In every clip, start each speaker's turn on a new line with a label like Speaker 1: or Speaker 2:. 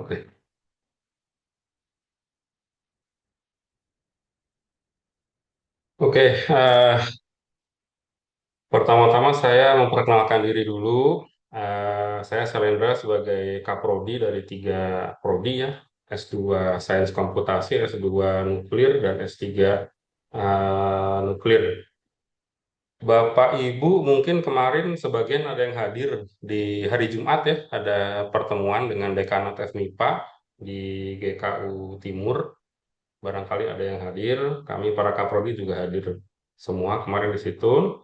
Speaker 1: Oke. Oke, pertama-tama saya memperkenalkan diri dulu. Saya Selendra sebagai Kaprodi dari 3 prodi ya, S2 Sains Komputasi, S2 Nuklir, dan S3 Nuklir. Bapak Ibu mungkin kemarin sebagian ada yang hadir di hari Jumat ya, ada pertemuan dengan Dekanat FMIPA di GKU Timur. Barangkali ada yang hadir, kami para Kaprodi juga hadir semua kemarin di situ.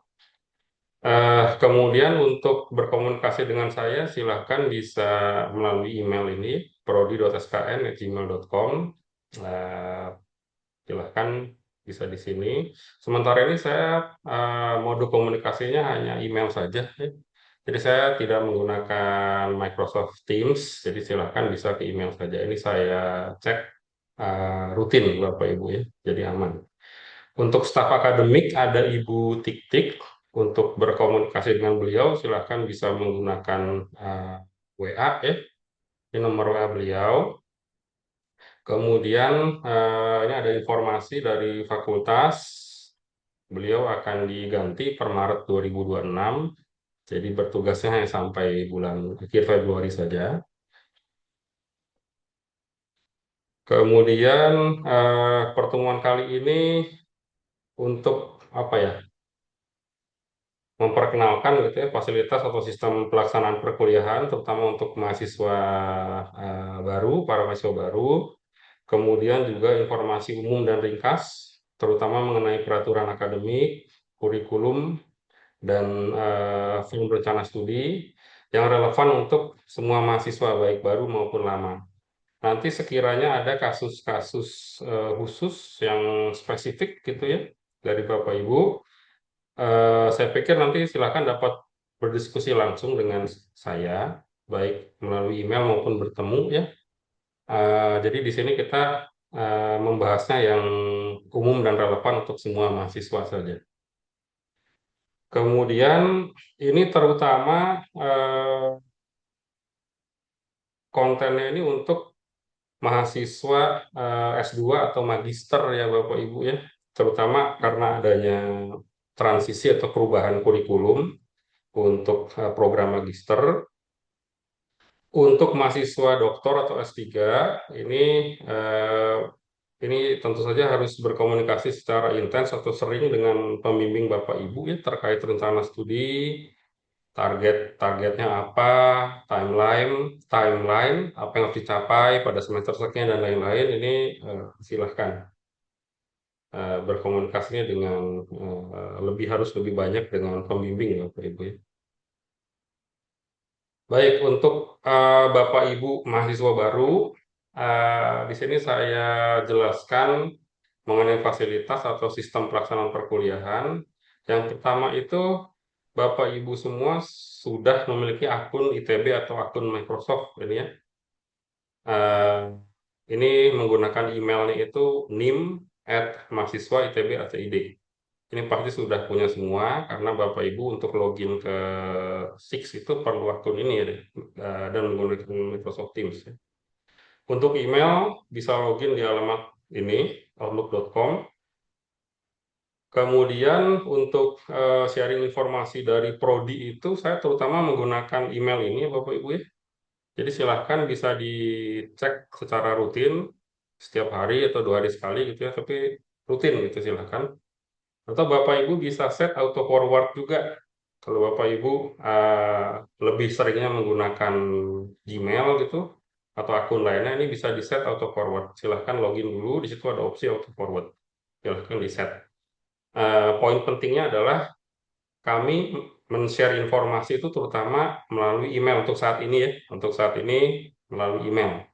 Speaker 1: Kemudian untuk berkomunikasi dengan saya, silahkan bisa melalui email ini, prodi.skn@gmail.com. Eh, Silahkan bisa di sini. Sementara ini saya mode komunikasinya hanya email saja, ya. Jadi saya tidak menggunakan Microsoft Teams, jadi silahkan bisa ke email saja. Ini saya cek rutin Bapak Ibu ya, jadi aman. Untuk staf akademik ada Ibu Tik-Tik. Untuk berkomunikasi dengan beliau silahkan bisa menggunakan WA ya. Ini nomor WA beliau. Kemudian ini ada informasi dari fakultas. Beliau akan diganti per Maret 2026. Jadi bertugasnya hanya sampai bulan akhir Februari saja. Kemudian pertemuan kali ini untuk apa ya? Memperkenalkan gitu ya fasilitas atau sistem pelaksanaan perkuliahan terutama untuk mahasiswa baru, para mahasiswa baru. Kemudian juga informasi umum dan ringkas terutama mengenai peraturan akademik, kurikulum, dan film rencana studi yang relevan untuk semua mahasiswa baik baru maupun lama. Nanti sekiranya ada kasus-kasus khusus yang spesifik gitu ya dari Bapak Ibu, saya pikir nanti silakan dapat berdiskusi langsung dengan saya, baik melalui email maupun bertemu ya. Jadi di sini kita membahasnya yang umum dan relevan untuk semua mahasiswa saja. Kemudian ini terutama kontennya ini untuk mahasiswa S2 atau magister ya Bapak Ibu ya, terutama karena adanya transisi atau perubahan kurikulum untuk program magister. Untuk mahasiswa doktor atau S3 ini eh, ini tentu saja harus berkomunikasi secara intens atau sering dengan pembimbing Bapak Ibu ya terkait rencana studi, targetnya apa, timeline, timeline apa yang harus dicapai pada semester sekian dan lain-lain. Ini silahkan berkomunikasinya dengan harus lebih banyak dengan pembimbing Bapak Ibu ya. Baik, untuk Bapak Ibu mahasiswa baru, di sini saya jelaskan mengenai fasilitas atau sistem pelaksanaan perkuliahan. Yang pertama itu, Bapak Ibu semua sudah memiliki akun ITB atau akun Microsoft ini ya. Eh, ini menggunakan emailnya itu nim@mahasiswa.itb.ac.id. Ini pasti sudah punya semua karena Bapak Ibu untuk login ke Six itu perlu akun ini ya, dan menggunakan Microsoft Teams ya. Untuk email bisa login di alamat ini outlook.com. Kemudian untuk sharing informasi dari prodi itu saya terutama menggunakan email ini Bapak Ibu ya. Jadi silahkan bisa dicek secara rutin setiap hari atau 2 hari sekali gitu ya, tapi rutin gitu silahkan. Atau Bapak Ibu bisa set auto forward juga. Kalau Bapak Ibu lebih seringnya menggunakan Gmail gitu atau akun lainnya, ini bisa di set auto forward. Silahkan login dulu, di situ ada opsi auto forward. Silahkan di set. Poin pentingnya adalah kami men-share informasi itu terutama melalui email untuk saat ini ya. Untuk saat ini melalui email.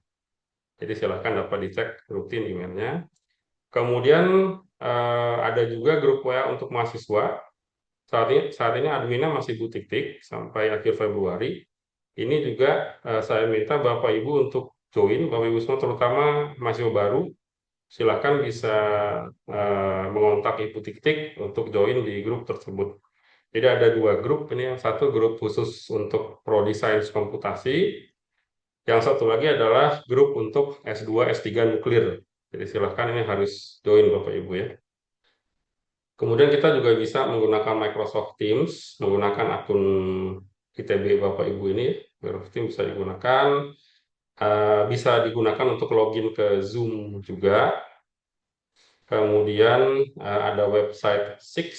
Speaker 1: Jadi silahkan dapat dicek rutin emailnya. Kemudian ada juga grup WA untuk mahasiswa. Saat ini adminnya masih Bu Tik-Tik sampai akhir Februari. Ini juga saya minta Bapak Ibu untuk join, Bapak Ibu semua terutama mahasiswa baru, silakan bisa mengontak Ibu Tik-Tik untuk join di grup tersebut. Jadi ada 2 grup, ini yang satu grup khusus untuk Prodi Sains Komputasi, Yang satu lagi adalah grup untuk S2, S3 nuklir. Jadi silahkan ini harus join Bapak Ibu ya. Kemudian kita juga bisa menggunakan Microsoft Teams, menggunakan akun ITB Bapak Ibu ini. Microsoft Teams bisa digunakan, bisa digunakan untuk login ke Zoom juga. Kemudian ada website Six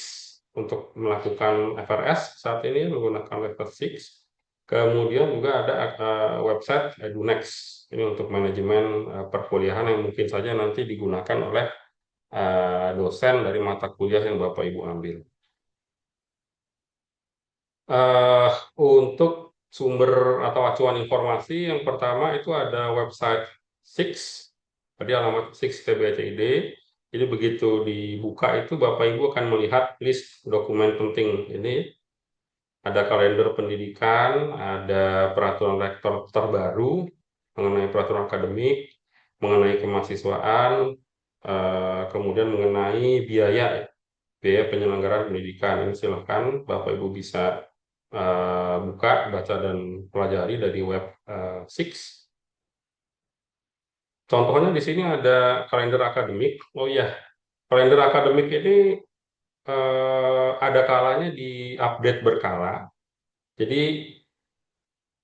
Speaker 1: untuk melakukan FRS saat ini menggunakan website Six. Kemudian juga ada website EduNext ini untuk manajemen perkuliahan yang mungkin saja nanti digunakan oleh dosen dari mata kuliah yang Bapak Ibu ambil. Eh, untuk sumber atau acuan informasi yang pertama itu ada website Six, tadi alamat Six TBCID. Jadi begitu dibuka itu Bapak Ibu akan melihat list dokumen penting. Ini ada kalender pendidikan, ada peraturan rektor terbaru mengenai peraturan akademik, mengenai kemahasiswaan, kemudian mengenai biaya ya, biaya penyelenggaraan pendidikan. Ini silahkan Bapak Ibu bisa buka, baca dan pelajari dari web Six. Contohnya di sini ada kalender akademik. Oh iya, kalender akademik ini ada kalanya di-update berkala. Jadi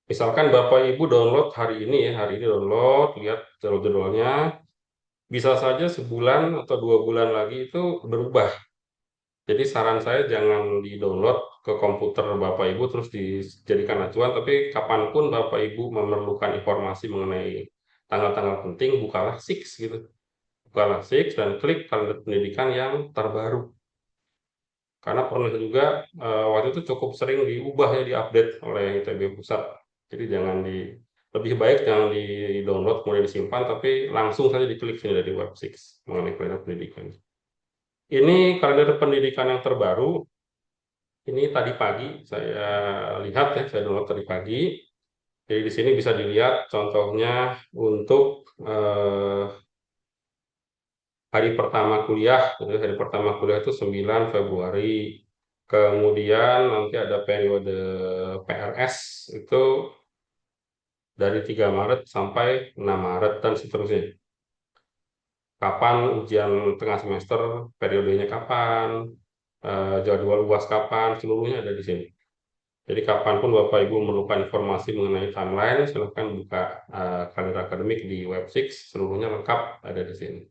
Speaker 1: misalkan Bapak Ibu download hari ini ya, hari ini download, lihat jadwal-jadwalnya, bisa saja sebulan atau 2 bulan lagi itu berubah. Jadi saran saya jangan di-download ke komputer Bapak Ibu terus dijadikan acuan, tapi kapanpun Bapak Ibu memerlukan informasi mengenai tanggal-tanggal penting, bukalah Six gitu. Bukalah Six dan klik kalender pendidikan yang terbaru. Karena pernah juga waktu itu cukup sering diubah ya, diupdate oleh ITB Pusat. Jadi lebih baik jangan di-download kemudian disimpan, tapi langsung saja diklik sini dari web Six mengenai kalender pendidikan. Ini kalender pendidikan yang terbaru. Ini tadi pagi saya lihat ya, saya download tadi pagi. Jadi di sini bisa dilihat contohnya untuk hari pertama kuliah. Jadi hari pertama kuliah itu 9 Februari. Kemudian nanti ada periode PRS itu dari 3 Maret sampai 6 Maret dan seterusnya. Kapan ujian tengah semester, periodenya kapan, jadwal UAS kapan, seluruhnya ada di sini. Jadi kapanpun Bapak Ibu memerlukan informasi mengenai timeline, silakan buka kalender akademik di web Six, seluruhnya lengkap ada di sini.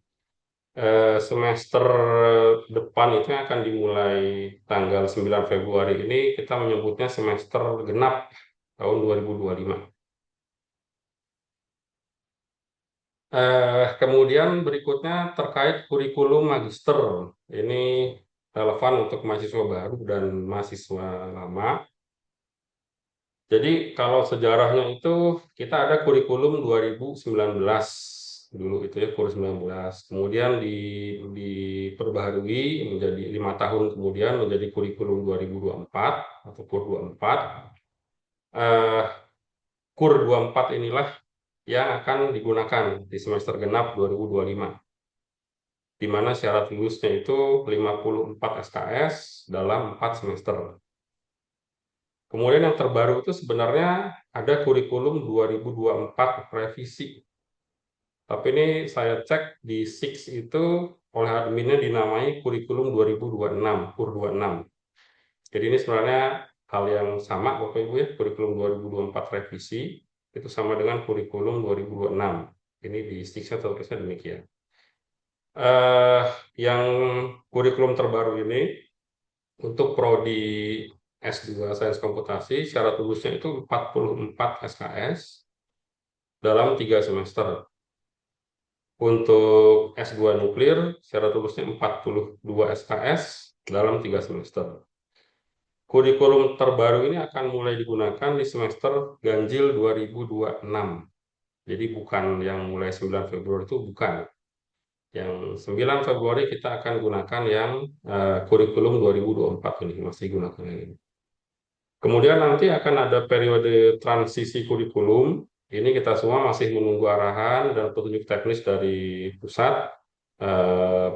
Speaker 1: Semester depan itu yang akan dimulai tanggal 9 Februari ini, kita menyebutnya semester genap tahun 2025. Kemudian berikutnya terkait kurikulum magister. Ini relevan untuk mahasiswa baru dan mahasiswa lama. Jadi kalau sejarahnya itu kita ada kurikulum 2019 dulu itu ya kurikulum 19. Kemudian diperbaharui menjadi 5 tahun kemudian menjadi kurikulum 2024 atau kur 24. Eh, Kur 24 inilah yang akan digunakan di semester genap 2025. Di mana syarat lulusnya itu 54 SKS dalam 4 semester. Kemudian yang terbaru itu sebenarnya ada kurikulum 2024 revisi. Tapi ini saya cek di Six itu oleh adminnya dinamai kurikulum 2026, kur 26. Jadi ini sebenarnya hal yang sama Bapak Ibu ya, kurikulum 2024 revisi itu sama dengan kurikulum 2026. Ini di Six-nya tertulisnya demikian. Eh, yang kurikulum terbaru ini untuk prodi S2 Sains Komputasi syarat lulusnya itu 44 SKS dalam 3 semester. Untuk S2 nuklir syarat lulusnya 42 SKS dalam 3 semester. Kurikulum terbaru ini akan mulai digunakan di semester ganjil 2026. Jadi bukan yang mulai 9 Februari itu bukan. Yang 9 Februari kita akan gunakan yang kurikulum 2024 ini masih gunakan yang ini. Kemudian nanti akan ada periode transisi kurikulum. Ini kita semua masih menunggu arahan dan petunjuk teknis dari pusat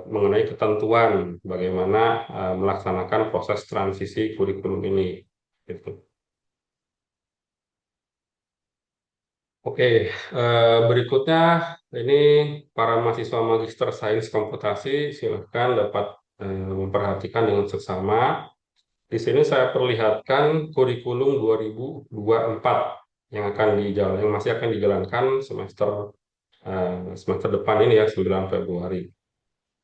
Speaker 1: mengenai ketentuan bagaimana melaksanakan proses transisi kurikulum ini. Gitu. Oke, berikutnya ini para mahasiswa Magister Sains Komputasi silahkan dapat memperhatikan dengan seksama. Di sini saya perlihatkan kurikulum 2024 yang masih akan dijalankan semester depan ini ya 9 Februari.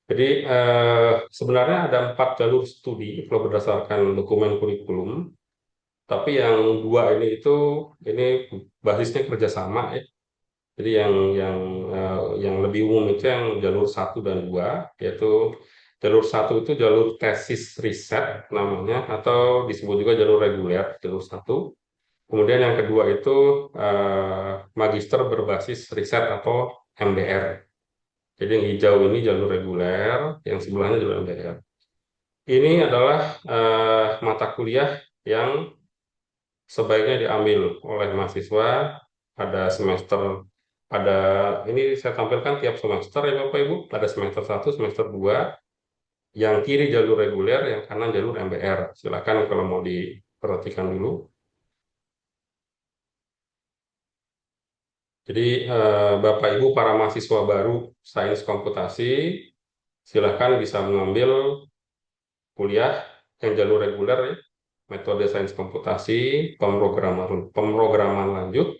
Speaker 1: Jadi sebenarnya ada 4 jalur studi kalau berdasarkan dokumen kurikulum, tapi yang dua ini basisnya kerjasama ya. Jadi yang lebih umum itu yang jalur satu dan dua, yaitu jalur satu itu jalur tesis riset namanya, atau disebut juga jalur reguler, jalur satu. Kemudian yang kedua itu magister berbasis riset atau MDR. Jadi yang hijau ini jalur reguler, yang sebelahnya jalur MDR. Ini adalah mata kuliah yang sebaiknya diambil oleh mahasiswa pada semester pada ini saya tampilkan tiap semester ya Bapak Ibu, pada semester satu, semester 2, yang kiri jalur reguler, yang kanan jalur MBR. Silakan kalau mau diperhatikan dulu. Jadi Bapak Ibu para mahasiswa baru Sains Komputasi silakan bisa mengambil kuliah yang jalur reguler ya, metode sains komputasi, pemrograman lanjut,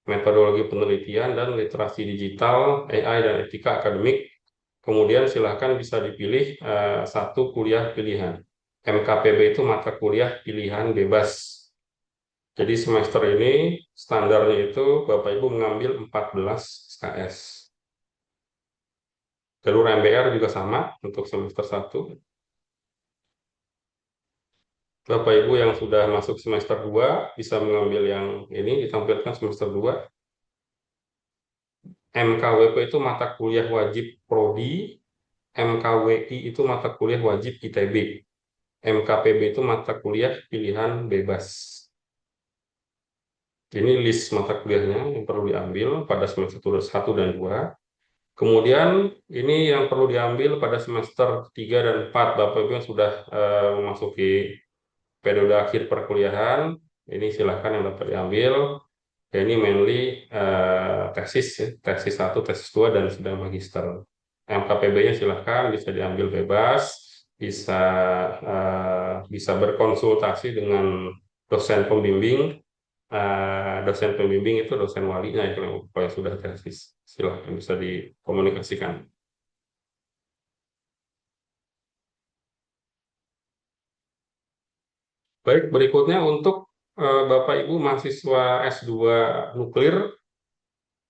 Speaker 1: metodologi penelitian dan literasi digital, AI dan etika akademik. Kemudian silahkan bisa dipilih satu kuliah pilihan. MKPB itu mata kuliah pilihan bebas. Jadi semester ini standarnya itu Bapak Ibu mengambil 14 SKS. Jalur MBR juga sama untuk semester satu. Bapak Ibu yang sudah masuk semester 2 bisa mengambil yang ini ditampilkan semester 2. MKWP itu mata kuliah wajib prodi, MKWI itu mata kuliah wajib ITB. MKPB itu mata kuliah pilihan bebas. Ini list mata kuliahnya yang perlu diambil pada semester 1 dan 2. Kemudian ini yang perlu diambil pada semester 3 dan 4. Bapak Ibu yang sudah memasuki periode akhir perkuliahan, ini silahkan yang dapat diambil. Ya, ini mainly tesis ya, tesis 1, tesis 2 dan sidang magister. MKPB-nya silahkan bisa diambil bebas, bisa bisa berkonsultasi dengan dosen pembimbing. Dosen pembimbing itu dosen walinya itu yang sudah tesis. Silahkan bisa dikomunikasikan. Baik, berikutnya untuk Bapak Ibu mahasiswa S2 nuklir.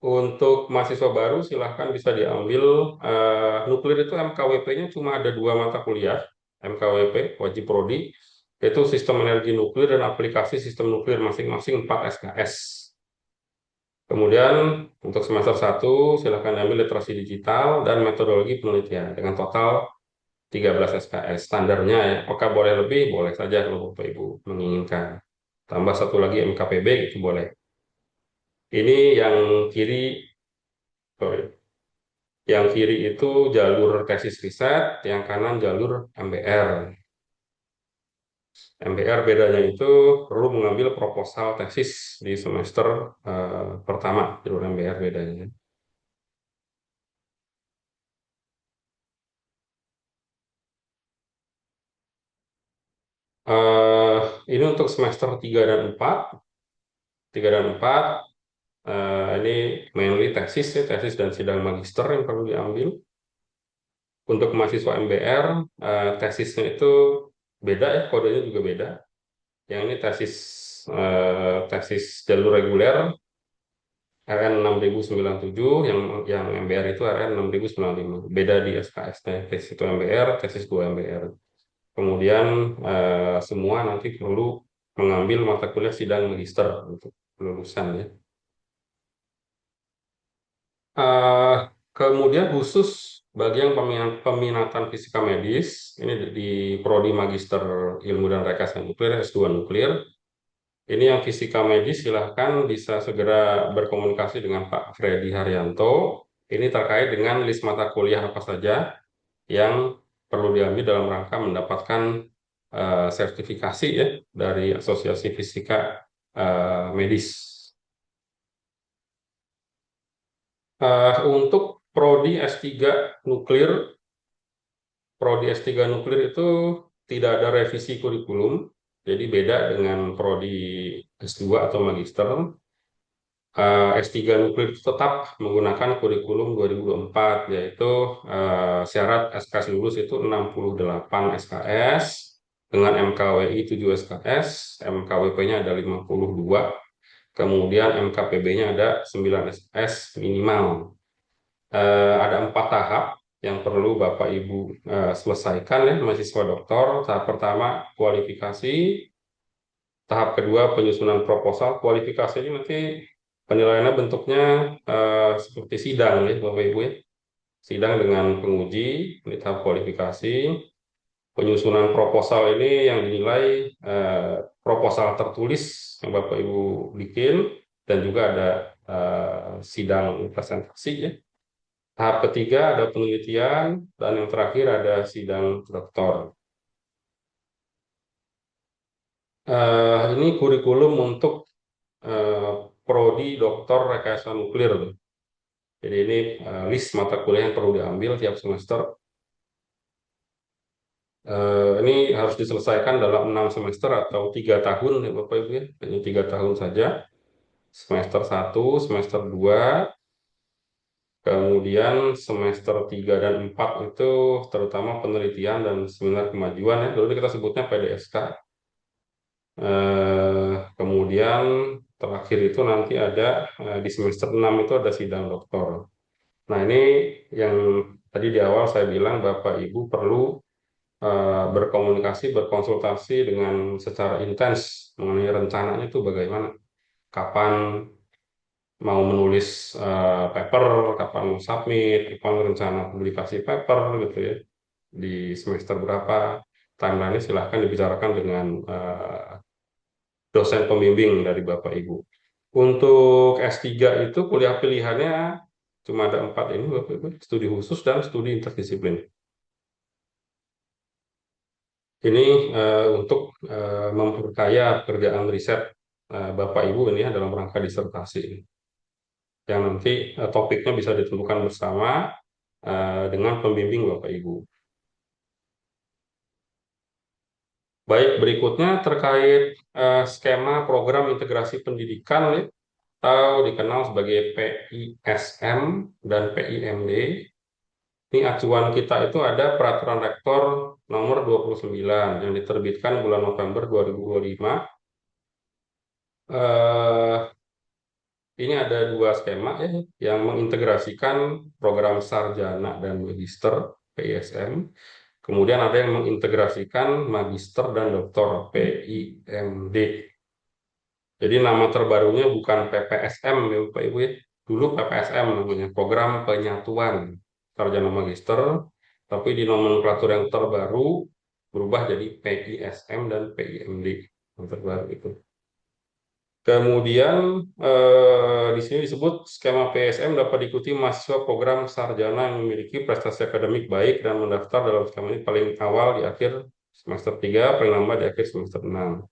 Speaker 1: Untuk mahasiswa baru silahkan bisa diambil nuklir itu MKWP-nya cuma ada dua mata kuliah, MKWP wajib prodi, yaitu sistem energi nuklir dan aplikasi sistem nuklir, masing-masing 4 SKS. Kemudian untuk semester satu silahkan diambil literasi digital dan metodologi penelitian dengan total 13 SKS. Standarnya ya, apakah boleh lebih? Boleh saja kalau Bapak Ibu menginginkan. Tambah satu lagi MKPB itu boleh. Ini yang kiri, sorry. Yang kiri itu jalur tesis riset, yang kanan jalur MBR. MBR bedanya itu perlu mengambil proposal tesis di semester pertama, jalur MBR bedanya. Eh, ini untuk semester 3 dan 4. 3 dan 4 ini mainly tesis ya, tesis dan sidang magister yang perlu diambil. Untuk mahasiswa MBR, tesisnya itu beda ya, kodenya juga beda. Yang ini tesis jalur reguler RN 6097, yang MBR itu RN 6095. Beda di SKS-nya. Tesis itu MBR, tesis 2 MBR. Kemudian semua nanti perlu mengambil mata kuliah sidang magister untuk lulusan ya. Eh, Kemudian khusus bagi yang peminatan fisika medis, ini di Prodi Magister Ilmu dan Rekayasa Nuklir, S2 Nuklir. Ini yang fisika medis silahkan bisa segera berkomunikasi dengan Pak Freddy Haryanto. Ini terkait dengan list mata kuliah apa saja yang perlu diambil dalam rangka mendapatkan sertifikasi ya dari Asosiasi Fisika Medis. Untuk prodi S3 nuklir, prodi S3 nuklir itu tidak ada revisi kurikulum, jadi beda dengan prodi S2 atau magister. S3 nuklir itu tetap menggunakan kurikulum 2024, yaitu syarat SKS lulus itu 68 SKS, dengan MKWI 7 SKS, MKWP-nya ada 52, kemudian MKPB-nya ada 9 SKS minimal. Ada 4 tahap yang perlu Bapak Ibu selesaikan ya, mahasiswa doktor. Tahap pertama kualifikasi, tahap kedua penyusunan proposal. Kualifikasi ini nanti penilaiannya bentuknya seperti sidang ya Bapak Ibu ya. Sidang dengan penguji, ini tahap kualifikasi. Penyusunan proposal ini yang dinilai proposal tertulis yang Bapak Ibu bikin, dan juga ada sidang presentasi ya. Tahap ketiga ada penelitian, dan yang terakhir ada sidang doktor. Ini kurikulum untuk prodi doktor rekayasa nuklir. Jadi ini list mata kuliah yang perlu diambil tiap semester. Ini harus diselesaikan dalam 6 semester atau 3 tahun ya Bapak Ibu ya. Hanya 3 tahun saja. Semester 1, semester 2, kemudian semester 3 dan 4 itu terutama penelitian dan seminar kemajuan ya. Dulu kita sebutnya PDSK. Kemudian terakhir itu nanti ada di semester 6 itu ada sidang doktor. Nah, ini yang tadi di awal saya bilang Bapak Ibu perlu berkomunikasi, berkonsultasi dengan secara intens mengenai rencananya itu bagaimana, kapan mau menulis paper, kapan mau submit, kapan rencana publikasi paper gitu ya, di semester berapa, timeline-nya silahkan dibicarakan dengan dosen pembimbing dari Bapak Ibu. Untuk S3 itu kuliah pilihannya cuma ada 4 ini Bapak Ibu, studi khusus dan studi interdisiplin. Ini untuk memperkaya pekerjaan riset Bapak Ibu ini ya dalam rangka disertasi ini. Yang nanti topiknya bisa ditentukan bersama dengan pembimbing Bapak Ibu. Baik, berikutnya terkait skema program integrasi pendidikan ya, atau dikenal sebagai PISM dan PIMD. Ini acuan kita itu ada Peraturan Rektor nomor 29 yang diterbitkan bulan November 2025. Eh, ini ada 2 skema ya, yang mengintegrasikan program sarjana dan magister PISM. Kemudian ada yang mengintegrasikan magister dan doktor PIMD. Jadi nama terbarunya bukan PPSM ya Bapak Ibu ya. Dulu PPSM namanya, Program Penyatuan Sarjana Magister, tapi di nomenklatur yang terbaru berubah jadi PISM dan PIMD yang terbaru itu. Kemudian di sini disebut skema PSM dapat diikuti mahasiswa program sarjana yang memiliki prestasi akademik baik dan mendaftar dalam skema ini paling awal di akhir semester 3, paling lambat di akhir semester 6.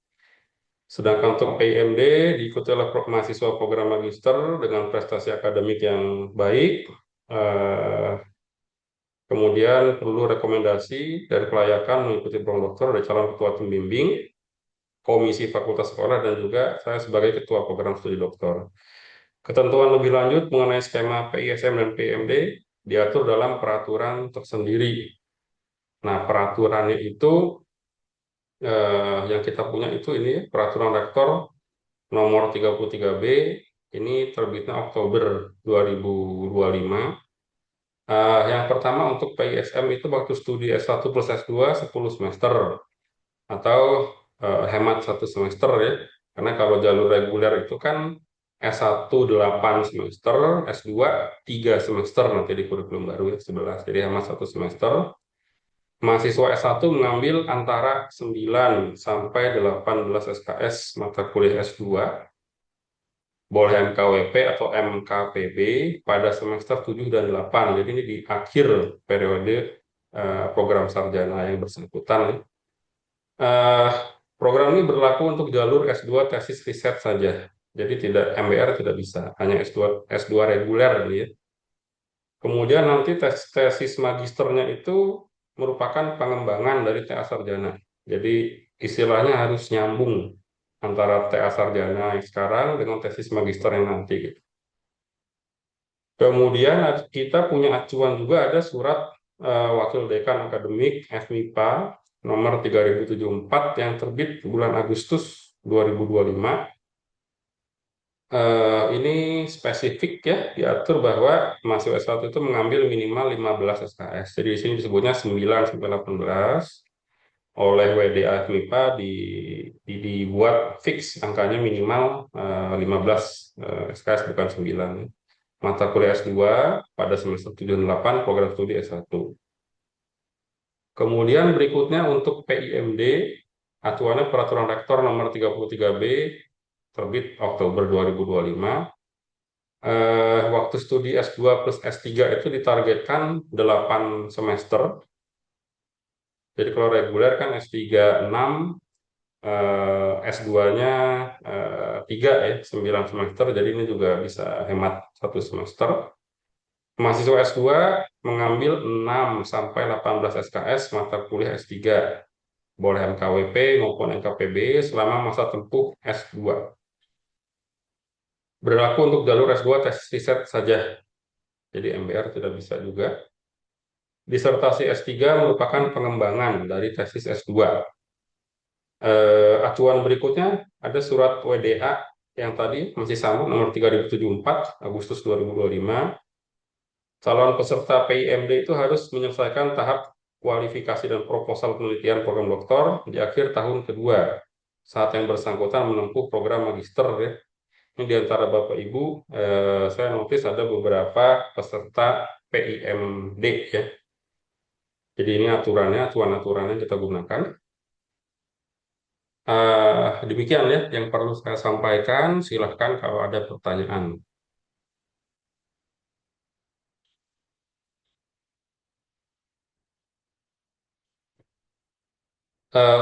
Speaker 1: Sedangkan untuk PIMD diikuti oleh mahasiswa program magister dengan prestasi akademik yang baik, eh, kemudian perlu rekomendasi dan kelayakan mengikuti program dokter dari calon ketua pembimbing, komisi fakultas sekolah, dan juga saya sebagai ketua program studi dokter. Ketentuan lebih lanjut mengenai skema PISM dan PIMD diatur dalam peraturan tersendiri. Nah, peraturannya itu yang kita punya itu ini peraturan rektor nomor 33B, ini terbitnya Oktober 2025. Yang pertama untuk PISM itu waktu studi S1 plus S2 10 semester atau hemat 1 semester ya. Karena kalau jalur reguler itu kan S1 8 semester, S2 3 semester nanti di kurikulum baru ya 11. Jadi hemat 1 semester. Mahasiswa S1 mengambil antara 9 sampai 18 SKS mata kuliah S2, boleh MKWP atau MKPB pada semester 7 dan 8. Jadi ini di akhir periode program sarjana yang bersangkutan. Eh, Program ini berlaku untuk jalur S2 tesis riset saja. Jadi tidak MBR tidak bisa, hanya S2 reguler ini ya. Kemudian nanti tesis magisternya itu merupakan pengembangan dari TA sarjana. Jadi istilahnya harus nyambung antara TA sarjana yang sekarang dengan tesis magister yang nanti, gitu. Kemudian kita punya acuan juga, ada surat Wakil Dekan Akademik FMIPA nomor 3074 yang terbit bulan Agustus 2025. Ini spesifik ya, diatur bahwa mahasiswa S1 itu mengambil minimal 15 SKS. Jadi di sini disebutnya 9 sampai 18. Oleh WDA FMIPA dibuat fix angkanya minimal 15 SKS, bukan 9. Mata kuliah S2 pada semester 7 dan 8 program studi S1. Kemudian berikutnya untuk PIMD, acuannya Peraturan Rektor nomor 33B terbit Oktober 2025. Waktu studi S2 plus S3 itu ditargetkan 8 semester. Jadi kalau reguler kan S3 6, S2-nya 3 ya, 9 semester. Jadi ini juga bisa hemat 1 semester. Mahasiswa S2 mengambil 6 sampai 18 SKS mata kuliah S3. Boleh MKWP maupun NKPB selama masa tempuh S2. Berlaku untuk jalur S2 tesis riset saja. Jadi MBR tidak bisa juga. Disertasi S3 merupakan pengembangan dari tesis S2. Acuan berikutnya ada surat WDA yang tadi masih sama, nomor 3074 Agustus 2025. Calon peserta PIMD itu harus menyelesaikan tahap kualifikasi dan proposal penelitian program doktor di akhir tahun kedua saat yang bersangkutan menempuh program magister ya. Ini di antara Bapak Ibu, saya notice ada beberapa peserta PIMD ya. Jadi ini aturannya, acuan-aturannya kita gunakan. Demikian ya yang perlu saya sampaikan. Silahkan kalau ada pertanyaan.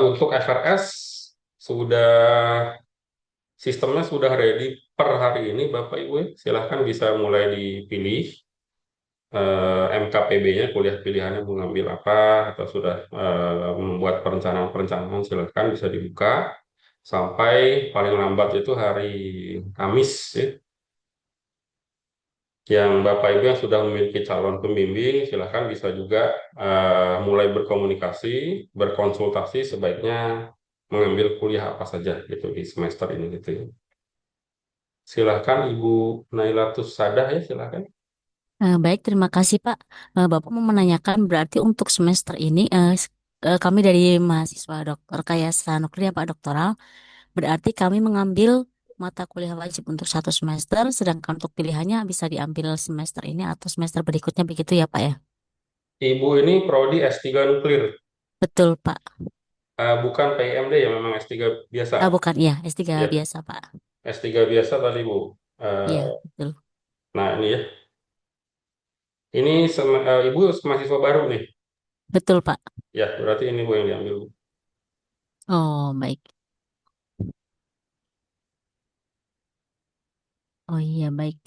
Speaker 1: Untuk FRS sudah sistemnya sudah ready per hari ini, Bapak Ibu. Silahkan bisa mulai dipilih MKPB-nya, kuliah pilihannya mau ngambil apa, atau sudah membuat perencanaan-perencanaan, silahkan bisa dibuka sampai paling lambat itu hari Kamis ya. Yang Bapak Ibu yang sudah memiliki calon pembimbing, silahkan bisa juga mulai berkomunikasi, berkonsultasi sebaiknya mengambil kuliah apa saja gitu di semester ini gitu ya. Silahkan Ibu Nailatus Sadah ya, silahkan.
Speaker 2: Baik, terima kasih Pak. Bapak mau menanyakan berarti untuk semester ini kami dari mahasiswa dokter rekayasa nuklir Pak doktoral, berarti kami mengambil mata kuliah wajib untuk 1 semester, sedangkan untuk pilihannya bisa diambil semester ini atau semester berikutnya begitu ya Pak ya?
Speaker 1: Ibu ini prodi S3 nuklir,
Speaker 2: Betul Pak.
Speaker 1: bukan PIMD ya, memang S3 biasa.
Speaker 2: Bukan, iya S3
Speaker 1: Ya,
Speaker 2: biasa Pak.
Speaker 1: S3 biasa tadi Bu.
Speaker 2: Iya,
Speaker 1: Eh,
Speaker 2: betul.
Speaker 1: nah ini ya, ini Ibu mahasiswa baru nih.
Speaker 2: Betul Pak.
Speaker 1: Ya, berarti ini Bu yang diambil Bu.
Speaker 2: Oh, baik. Oh iya, baik.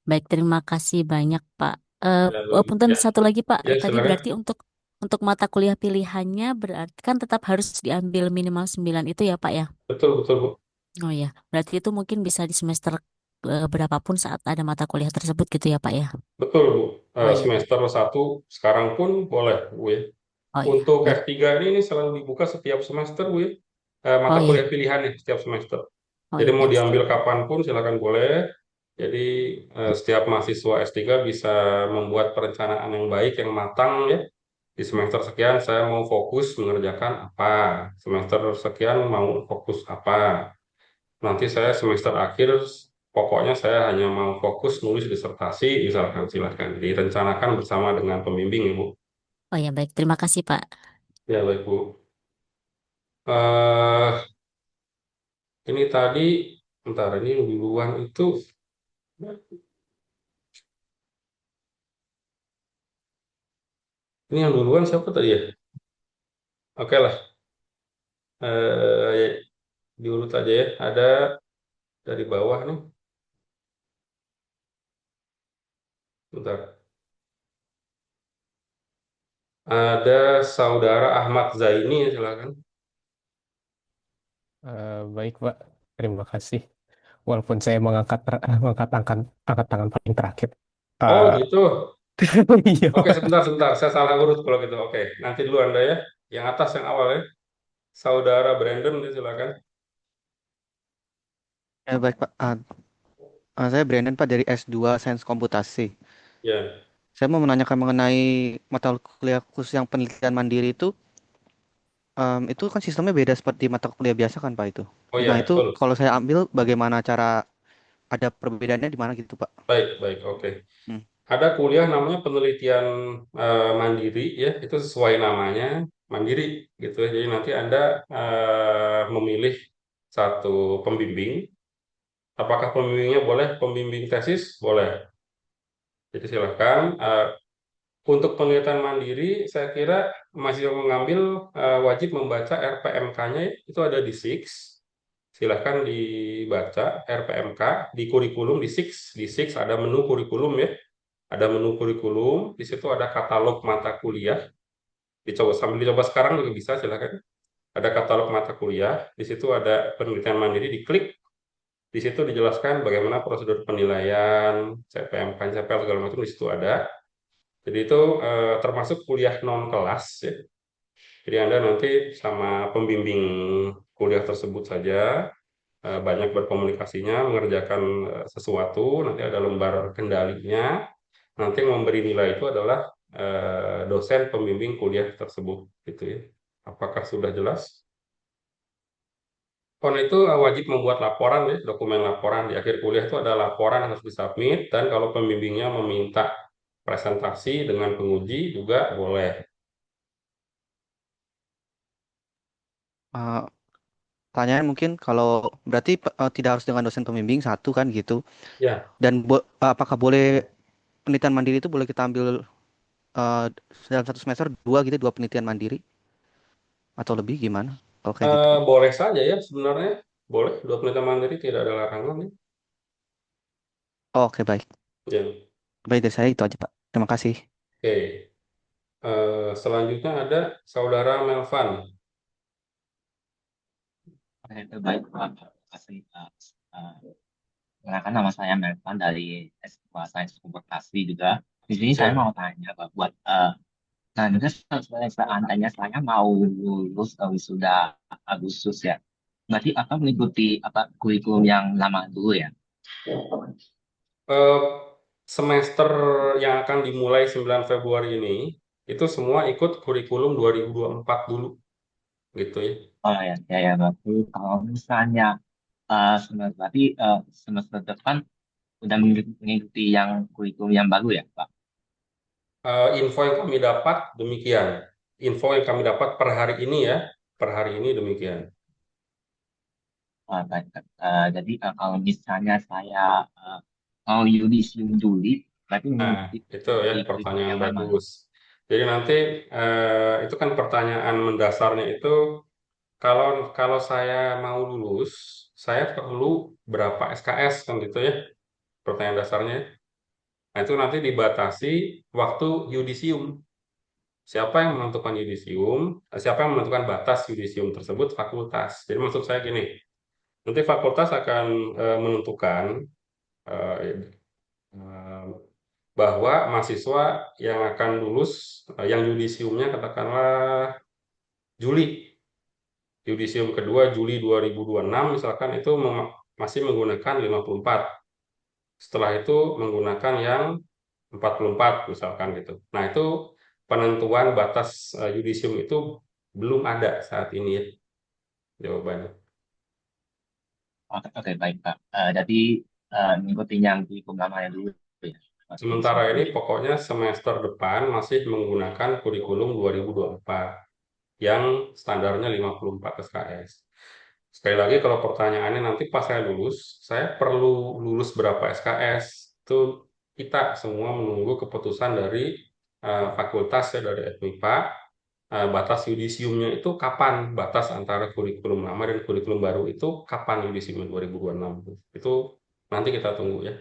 Speaker 2: Baik, terima kasih banyak Pak.
Speaker 1: Ya, Bu.
Speaker 2: Punten
Speaker 1: Ya,
Speaker 2: satu lagi Pak.
Speaker 1: ya
Speaker 2: Tadi berarti
Speaker 1: silakan.
Speaker 2: untuk mata kuliah pilihannya berarti kan tetap harus diambil minimal 9 itu ya Pak ya?
Speaker 1: Betul, betul Bu.
Speaker 2: Oh iya, berarti itu mungkin bisa di semester berapapun saat ada mata kuliah tersebut gitu ya Pak ya?
Speaker 1: Betul Bu.
Speaker 2: Oh iya, baik.
Speaker 1: Semester 1 sekarang pun boleh Bu ya.
Speaker 2: Oh iya,
Speaker 1: Untuk
Speaker 2: baik.
Speaker 1: S3 ini selalu dibuka setiap semester Bu ya.
Speaker 2: Oh
Speaker 1: Mata kuliah
Speaker 2: iya,
Speaker 1: pilihan nih setiap semester.
Speaker 2: oh
Speaker 1: Jadi
Speaker 2: iya,
Speaker 1: mau
Speaker 2: baik.
Speaker 1: diambil kapanpun silakan boleh. Jadi setiap mahasiswa S3 bisa membuat perencanaan yang baik, yang matang ya. Di semester sekian saya mau fokus mengerjakan apa. Semester sekian mau fokus apa. Nanti saya semester akhir pokoknya saya hanya mau fokus nulis disertasi, misalkan silakan direncanakan bersama dengan pembimbing Ibu.
Speaker 2: Oh iya, baik. Terima kasih Pak.
Speaker 1: Ya baik Bu. eh ini tadi, bentar ini yang duluan itu, ini yang duluan siapa tadi ya? Oke lah, ya, diurut aja ya. Ada dari bawah nih, bentar. Ada Saudara Ahmad Zaini, silakan.
Speaker 3: Baik, Pak. Terima kasih. Walaupun saya mengangkat tangan paling terakhir.
Speaker 1: Oh
Speaker 3: Eh,
Speaker 1: gitu.
Speaker 3: iya,
Speaker 1: Oke,
Speaker 3: Pak.
Speaker 1: sebentar. Saya salah urut kalau gitu. Oke, nanti dulu Anda ya. Yang atas, yang awal ya. Saudara Brandon, silakan.
Speaker 4: Baik Pak, saya Brandon Pak dari S2 Sains Komputasi.
Speaker 1: Ya.
Speaker 4: Saya mau menanyakan mengenai mata kuliah khusus yang penelitian mandiri itu kan sistemnya beda seperti mata kuliah biasa kan Pak itu.
Speaker 1: Oh
Speaker 4: Nah
Speaker 1: ya,
Speaker 4: itu
Speaker 1: betul.
Speaker 4: kalau saya ambil bagaimana cara ada perbedaannya di mana gitu Pak?
Speaker 1: Baik. Oke.
Speaker 4: Hmm.
Speaker 1: Ada kuliah namanya penelitian mandiri ya, itu sesuai namanya mandiri gitu ya. Jadi nanti Anda memilih satu pembimbing. Apakah pembimbingnya boleh pembimbing tesis? Boleh. Jadi silahkan. Untuk penelitian mandiri, saya kira masih mengambil wajib membaca RPMK-nya itu ada di SIX. Silahkan dibaca RPMK di kurikulum di SIX. Di SIX ada menu kurikulum ya. Ada menu kurikulum, di situ ada katalog mata kuliah. Dicoba sambil dicoba sekarang juga bisa, silakan. Ada katalog mata kuliah, di situ ada penelitian mandiri, diklik, di situ dijelaskan bagaimana prosedur penilaian, CPMK, CPL segala macam di situ ada. Jadi itu termasuk kuliah non kelas ya. Jadi Anda nanti sama pembimbing kuliah tersebut saja banyak berkomunikasinya, mengerjakan sesuatu, nanti ada lembar kendalinya. Nanti yang memberi nilai itu adalah dosen pembimbing kuliah tersebut, gitu ya. Apakah sudah jelas? Karena itu wajib membuat laporan ya, dokumen laporan di akhir kuliah itu ada laporan yang harus disubmit dan kalau pembimbingnya meminta presentasi dengan penguji juga boleh.
Speaker 4: Eh, Pertanyaan mungkin kalau berarti tidak harus dengan dosen pembimbing satu kan gitu.
Speaker 1: Ya,
Speaker 4: Dan apakah boleh penelitian mandiri itu boleh kita ambil eh, dalam satu semester dua gitu, dua penelitian mandiri atau lebih gimana? Kalau kayak gitu Pak.
Speaker 1: boleh saja ya sebenarnya. Boleh, dua penelitian mandiri tidak ada larangan ya.
Speaker 4: Oke baik.
Speaker 1: Ya,
Speaker 4: Baik dari saya itu aja Pak. Terima kasih.
Speaker 1: oke. Selanjutnya ada Saudara Melvan.
Speaker 5: Oke, itu baik Pak. Terima kasih Pak. Eh, Perkenalkan nama saya Melvan dari S2 Sains Komunikasi juga. Di sini saya
Speaker 1: Ya,
Speaker 5: mau tanya Pak, nah juga seandainya saya mau lulus wisuda Agustus ya. Berarti apa mengikuti apa kurikulum yang lama dulu ya?
Speaker 1: eh, semester yang akan dimulai 9 Februari ini, itu semua ikut kurikulum 2024 dulu, gitu ya.
Speaker 5: Oh ya berarti kalau misalnya berarti semester depan udah mengikuti yang kurikulum yang baru ya Pak?
Speaker 1: Info yang kami dapat demikian. Info yang kami dapat per hari ini ya, per hari ini demikian.
Speaker 5: Baik. Jadi kalau misalnya saya uh, mau yudisium Juli, berarti
Speaker 1: Nah,
Speaker 5: mengikuti
Speaker 1: itu ya
Speaker 5: mengikuti kurikulum
Speaker 1: pertanyaan
Speaker 5: yang lama.
Speaker 1: bagus. Jadi nanti itu kan pertanyaan mendasarnya itu kalau kalau saya mau lulus, saya perlu berapa SKS kan gitu ya, pertanyaan dasarnya. Nah, itu nanti dibatasi waktu yudisium. Siapa yang menentukan yudisium? Siapa yang menentukan batas yudisium tersebut? Fakultas. Jadi maksud saya gini, nanti fakultas akan menentukan eh, eh, bahwa mahasiswa yang akan lulus, yang yudisiumnya katakanlah Juli, yudisium kedua Juli 2026 misalkan itu masih menggunakan 54. Setelah itu menggunakan yang 44 misalkan gitu. Nah, itu penentuan batas yudisium itu belum ada saat ini ya jawabannya.
Speaker 5: Oke, baik Pak. Jadi mengikuti yang kurikulum lamanya dulu ya, waktu
Speaker 1: Sementara
Speaker 5: yudisium
Speaker 1: ini
Speaker 5: Juli.
Speaker 1: pokoknya semester depan masih menggunakan kurikulum 2024 yang standarnya 54 SKS. Sekali lagi kalau pertanyaannya nanti pas saya lulus, saya perlu lulus berapa SKS? Itu kita semua menunggu keputusan dari fakultas ya dari FMIPA. Batas yudisiumnya itu kapan? Batas antara kurikulum lama dan kurikulum baru itu kapan yudisiumnya 2026? Itu nanti kita tunggu ya.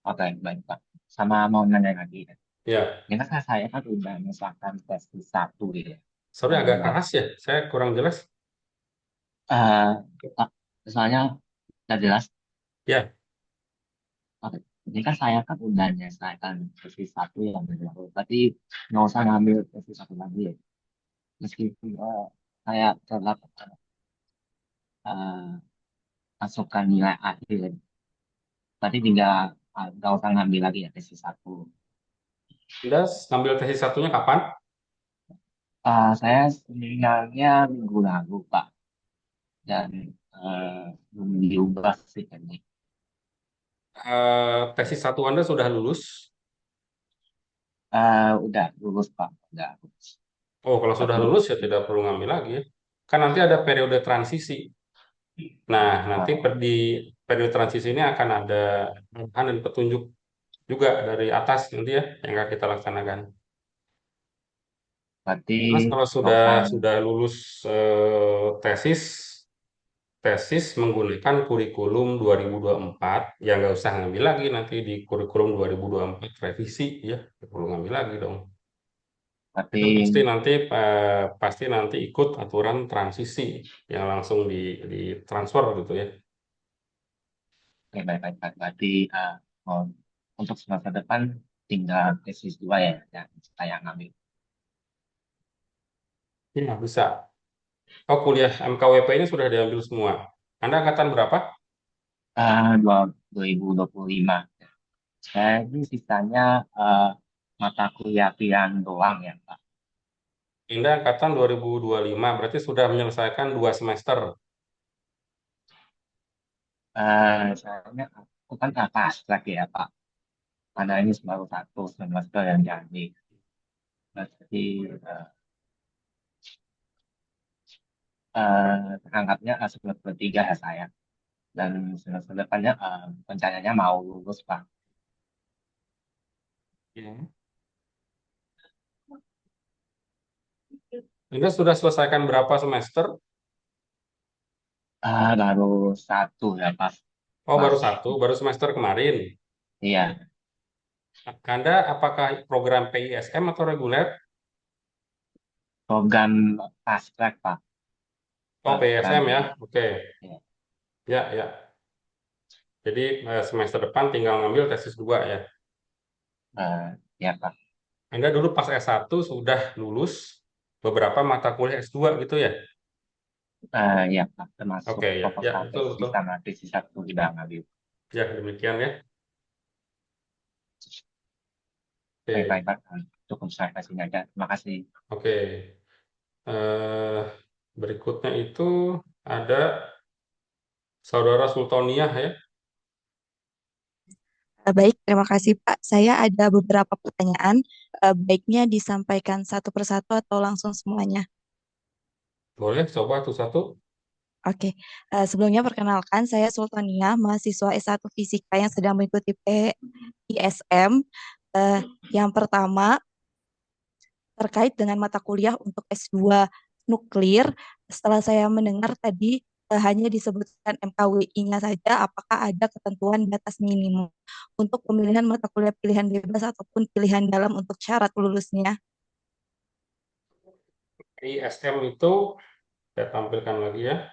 Speaker 5: Oke, baik Pak. Sama mau nanya lagi.
Speaker 1: Ya,
Speaker 5: Ini kan saya kan udah misalkan tesis satu gitu ya.
Speaker 1: sorry
Speaker 5: Dan
Speaker 1: agak
Speaker 5: dua,
Speaker 1: keras ya. Saya kurang jelas.
Speaker 5: eh Pak, soalnya nggak jelas.
Speaker 1: Ya,
Speaker 5: Oke. Ini kan saya kan udah menyelesaikan tesis satu yang baru. Berarti nggak usah ngambil tesis satu lagi ya. Meskipun saya telat eh, masukkan nilai akhir. Berarti tinggal nggak usah ngambil lagi ya tesis satu.
Speaker 1: Anda ngambil tesis satunya kapan?
Speaker 5: Saya sebenarnya minggu lalu Pak dan belum diubah sih ini.
Speaker 1: Tesis satu Anda sudah lulus?
Speaker 5: Udah lulus Pak, udah lulus.
Speaker 1: Oh, kalau sudah
Speaker 5: Tapi
Speaker 1: lulus ya tidak perlu ngambil lagi ya. Kan nanti ada periode transisi. Nah, nanti
Speaker 5: eh,
Speaker 1: di periode transisi ini akan ada arahan dan petunjuk juga dari atas nanti ya yang akan kita laksanakan.
Speaker 5: berarti
Speaker 1: Mas kalau
Speaker 5: nggak
Speaker 1: sudah
Speaker 5: usah.
Speaker 1: lulus tesis tesis menggunakan kurikulum 2024 ya nggak usah ngambil lagi nanti di kurikulum 2024 revisi ya nggak perlu ngambil lagi dong.
Speaker 5: Berarti
Speaker 1: Itu pasti nanti ikut aturan transisi yang langsung ditransfer gitu ya.
Speaker 5: baik, baik, baik. Berarti oh, untuk semester depan tinggal tesis dua ya yang saya ngambil.
Speaker 1: Iya bisa. Oh kuliah MKWP ini sudah diambil semua. Anda angkatan berapa?
Speaker 5: Dua 2025. Saya ini sisanya mata kuliah pilihan doang ya Pak.
Speaker 1: Anda angkatan 2025 berarti sudah menyelesaikan 2 semester.
Speaker 5: Saya aku kan fast track ya Pak. Karena ini baru satu semester yang jadi. Berarti anggapnya semester tiga ya saya. Dan semester depannya rencananya mau lulus Pak.
Speaker 1: Ya. Anda sudah selesaikan berapa semester?
Speaker 5: Baru satu ya Pak.
Speaker 1: Oh baru
Speaker 5: Mas,
Speaker 1: satu, baru semester kemarin.
Speaker 5: iya,
Speaker 1: Anda apakah program PISM atau reguler?
Speaker 5: program fast track Pak.
Speaker 1: Oh
Speaker 5: Bukan,
Speaker 1: PISM ya, oke.
Speaker 5: ya,
Speaker 1: Ya ya. Jadi semester depan tinggal ngambil tesis 2 ya.
Speaker 5: ya Pak.
Speaker 1: Anda dulu pas S1 sudah lulus beberapa mata kuliah S2 gitu ya?
Speaker 5: Ya Pak, termasuk
Speaker 1: Oke ya, ya
Speaker 5: proposal
Speaker 1: betul
Speaker 5: tesis
Speaker 1: betul.
Speaker 5: sama tesis satu juga ngambil.
Speaker 1: Ya demikian ya.
Speaker 5: Baik, baik
Speaker 1: Oke,
Speaker 5: Pak. Cukup saya kasih aja. Terima kasih.
Speaker 1: oke. Eh, berikutnya itu ada Saudara Sultoniah ya.
Speaker 6: Baik, terima kasih Pak. Saya ada beberapa pertanyaan. Baiknya disampaikan satu persatu atau langsung semuanya.
Speaker 1: Boleh coba tuh satu.
Speaker 6: Oke, sebelumnya perkenalkan saya Sultania, mahasiswa S1 Fisika yang sedang mengikuti PISM. Eh, yang pertama, terkait dengan mata kuliah untuk S2 nuklir, setelah saya mendengar tadi hanya disebutkan MKWI-nya saja, apakah ada ketentuan batas minimum untuk pemilihan mata kuliah pilihan bebas ataupun pilihan dalam untuk syarat lulusnya?
Speaker 1: ISM itu saya tampilkan lagi ya.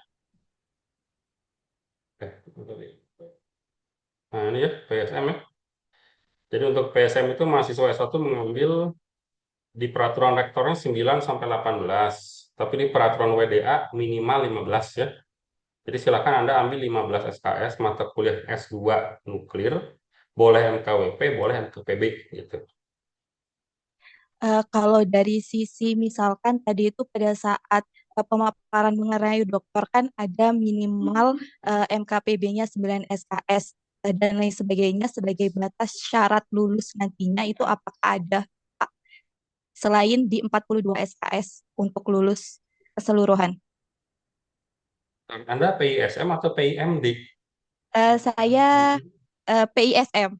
Speaker 1: Nah ini ya PSM ya. Jadi untuk PSM itu mahasiswa S1 mengambil di peraturan rektornya 9 sampai 18, tapi di peraturan WDA minimal 15 ya. Jadi silakan Anda ambil 15 SKS mata kuliah S2 nuklir, boleh MKWP, boleh MKPB gitu.
Speaker 6: Kalau dari sisi misalkan tadi itu pada saat pemaparan mengenai dokter kan ada minimal MKPB-nya 9 SKS dan lain sebagainya sebagai batas syarat lulus nantinya itu apakah ada Pak, selain di 42 SKS untuk lulus keseluruhan?
Speaker 1: Anda PISM atau PIMD?
Speaker 6: Saya PISM.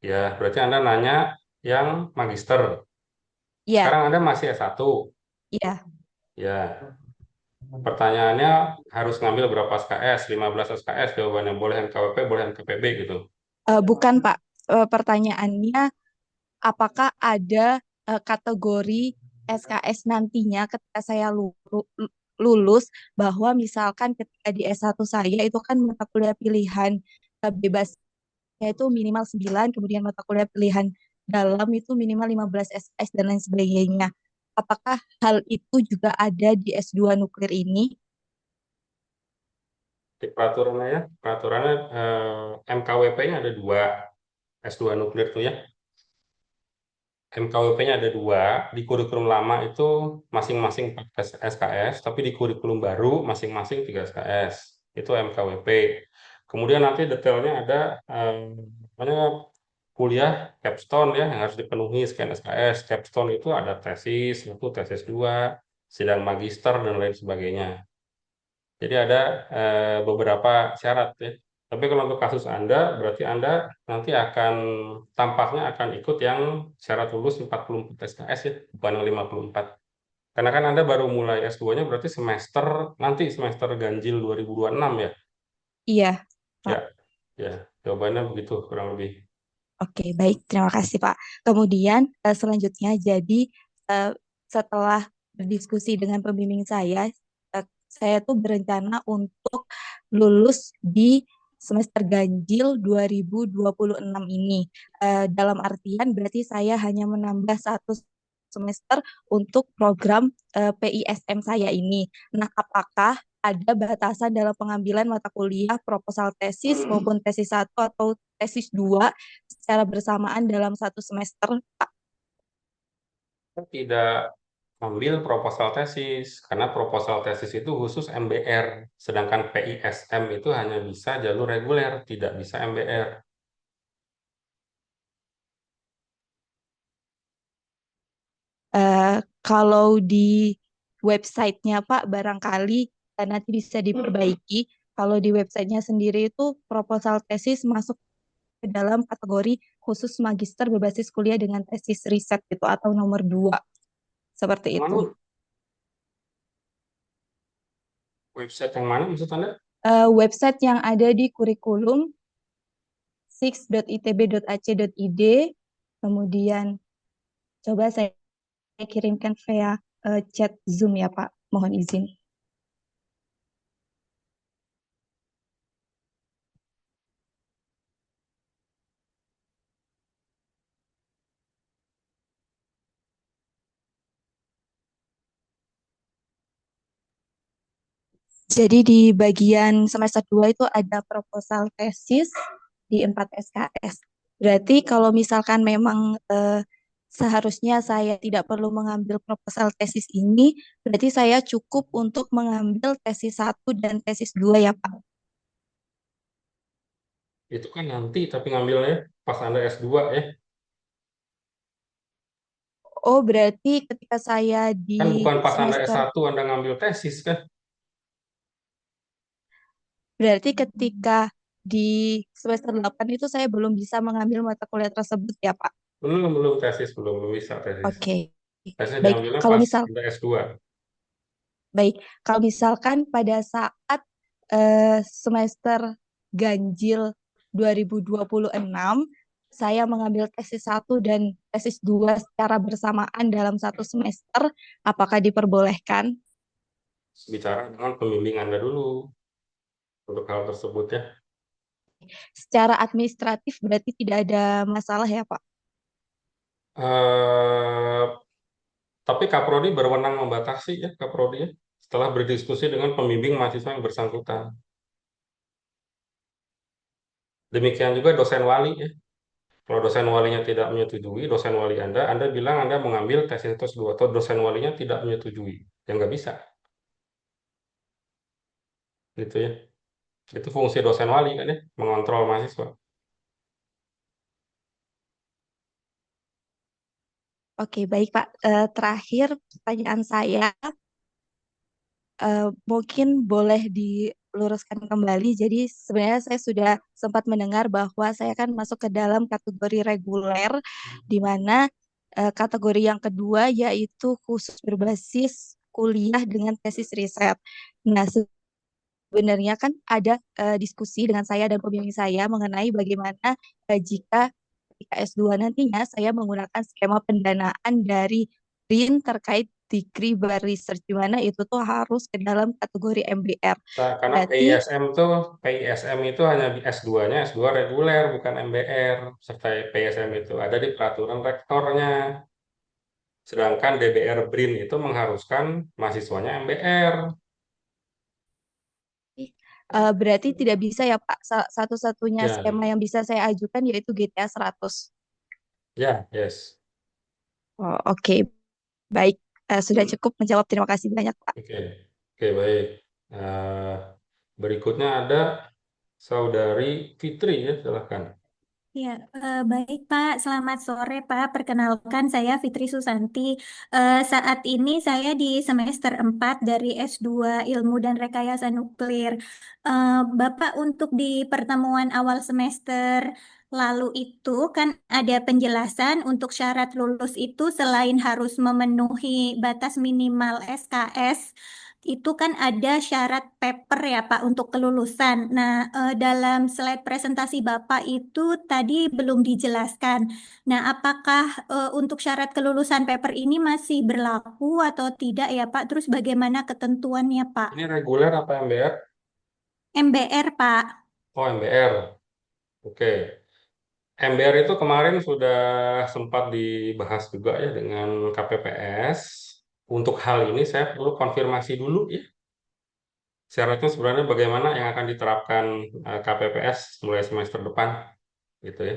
Speaker 1: Ya, berarti Anda nanya yang magister.
Speaker 6: Ya,
Speaker 1: Sekarang Anda masih S1.
Speaker 6: ya.
Speaker 1: Ya, pertanyaannya harus ngambil berapa SKS? 15 SKS, jawabannya boleh MKWP, boleh MKPB gitu.
Speaker 6: Bukan Pak. Pertanyaannya apakah ada kategori SKS nantinya ketika saya lulus, bahwa misalkan ketika di S1 saya itu kan mata kuliah pilihan bebasnya itu minimal 9, kemudian mata kuliah pilihan dalam itu minimal 15 SKS dan lain sebagainya. Apakah hal itu juga ada di S2 nuklir ini?
Speaker 1: Di peraturannya MKWP-nya ada 2 S2 nuklir tuh ya. MKWP-nya ada 2, di kurikulum lama itu masing-masing 4 SKS, tapi di kurikulum baru masing-masing 3 SKS. Itu MKWP. Kemudian nanti detailnya ada namanya kuliah capstone ya yang harus dipenuhi sekian SKS. Capstone itu ada tesis, itu tesis 2, sidang magister dan lain sebagainya. Jadi ada beberapa syarat ya. Tapi kalau untuk kasus Anda, berarti Anda nanti tampaknya akan ikut yang syarat lulus 44 SKS ya, bukan yang 54. Karena kan Anda baru mulai S2-nya berarti semester ganjil 2026 ya.
Speaker 6: Iya,
Speaker 1: Ya,
Speaker 6: Pak.
Speaker 1: ya. Jawabannya begitu kurang lebih.
Speaker 6: Oke, baik. Terima kasih, Pak. Kemudian selanjutnya, jadi setelah berdiskusi dengan pembimbing saya tuh berencana untuk lulus di semester ganjil 2026 ini. Dalam artian berarti saya hanya menambah 1 semester untuk program PISM saya ini. Nah, apakah ada batasan dalam pengambilan mata kuliah proposal tesis maupun tesis 1 atau tesis 2 secara bersamaan dalam 1 semester, Pak?
Speaker 1: Kita tidak ambil proposal tesis, karena proposal tesis itu khusus MBR, sedangkan PISM itu hanya bisa jalur reguler, tidak bisa MBR.
Speaker 6: Kalau di websitenya Pak, barangkali nanti bisa diperbaiki. Kalau di websitenya sendiri itu proposal tesis masuk ke dalam kategori khusus magister berbasis kuliah dengan tesis riset gitu, atau nomor 2 seperti
Speaker 1: Yang
Speaker 6: itu.
Speaker 1: mana? Website yang mana maksud Anda?
Speaker 6: Website yang ada di kurikulum 6.itb.ac.id, kemudian coba saya kirimkan via chat Zoom ya Pak, mohon izin. Jadi di bagian semester 2 itu ada proposal tesis di 4 SKS. Berarti kalau misalkan memang seharusnya saya tidak perlu mengambil proposal tesis ini, berarti saya cukup untuk mengambil tesis 1 dan tesis 2 ya Pak.
Speaker 1: Itu kan nanti, tapi ngambilnya pas Anda S2 ya.
Speaker 6: Oh, berarti ketika saya
Speaker 1: Kan
Speaker 6: di
Speaker 1: bukan pas Anda
Speaker 6: semester,
Speaker 1: S1 Anda ngambil tesis kan?
Speaker 6: berarti ketika di semester 8 itu saya belum bisa mengambil mata kuliah tersebut ya Pak.
Speaker 1: Belum tesis, belum bisa tesis.
Speaker 6: Oke.
Speaker 1: Tesis
Speaker 6: Baik,
Speaker 1: diambilnya
Speaker 6: kalau
Speaker 1: pas
Speaker 6: misal
Speaker 1: Anda S2.
Speaker 6: Baik, kalau misalkan pada saat semester ganjil 2026, saya mengambil tesis 1 dan tesis 2 secara bersamaan dalam 1 semester, apakah diperbolehkan?
Speaker 1: Bicara dengan pembimbing Anda dulu untuk hal tersebut ya.
Speaker 6: Secara administratif berarti tidak ada masalah ya, Pak?
Speaker 1: Eh, tapi Kaprodi berwenang membatasi ya, Kaprodi ya, setelah berdiskusi dengan pembimbing mahasiswa yang bersangkutan. Demikian juga dosen wali ya. Kalau dosen walinya tidak menyetujui, dosen wali Anda bilang Anda mengambil tesis tersebut, atau dosen walinya tidak menyetujui, ya nggak bisa, gitu ya. Itu fungsi dosen wali kan ya, mengontrol mahasiswa.
Speaker 6: Oke, baik Pak. Terakhir pertanyaan saya, mungkin boleh diluruskan kembali. Jadi sebenarnya saya sudah sempat mendengar bahwa saya kan masuk ke dalam kategori reguler, di mana kategori yang kedua yaitu khusus berbasis kuliah dengan tesis riset. Nah, sebenarnya kan ada diskusi dengan saya dan pembimbing saya mengenai bagaimana jika ketika S2 nantinya saya menggunakan skema pendanaan dari BRIN terkait degree bar research, di mana itu tuh harus ke dalam kategori MBR.
Speaker 1: Nah, karena
Speaker 6: Berarti
Speaker 1: PISM itu hanya S2-nya S2 reguler bukan MBR. Serta PISM itu ada di peraturan rektornya. Sedangkan DBR BRIN itu mengharuskan mahasiswanya MBR.
Speaker 6: berarti tidak bisa ya Pak. Satu-satunya
Speaker 1: Ya,
Speaker 6: skema yang bisa saya ajukan yaitu GTA 100.
Speaker 1: ya, yes.
Speaker 6: Oh, oke, baik. Sudah cukup menjawab. Terima kasih banyak Pak.
Speaker 1: Oke, oke, baik. Eh, Berikutnya ada Saudari Fitri ya, silahkan.
Speaker 7: Ya, baik Pak. Selamat sore Pak. Perkenalkan saya Fitri Susanti. Saat ini saya di semester 4 dari S2 Ilmu dan Rekayasa Nuklir. Bapak untuk di pertemuan awal semester lalu itu kan ada penjelasan untuk syarat lulus itu selain harus memenuhi batas minimal SKS, itu kan ada syarat paper ya Pak untuk kelulusan. Nah, dalam slide presentasi Bapak itu tadi belum dijelaskan. Nah, apakah untuk syarat kelulusan paper ini masih berlaku atau tidak ya Pak? Terus bagaimana ketentuannya Pak?
Speaker 1: Ini reguler apa MBR?
Speaker 7: MBR Pak.
Speaker 1: Oh, MBR. Oke. MBR itu kemarin sudah sempat dibahas juga ya dengan KPPS. Untuk hal ini saya perlu konfirmasi dulu ya. Syaratnya sebenarnya bagaimana yang akan diterapkan KPPS mulai semester depan gitu ya.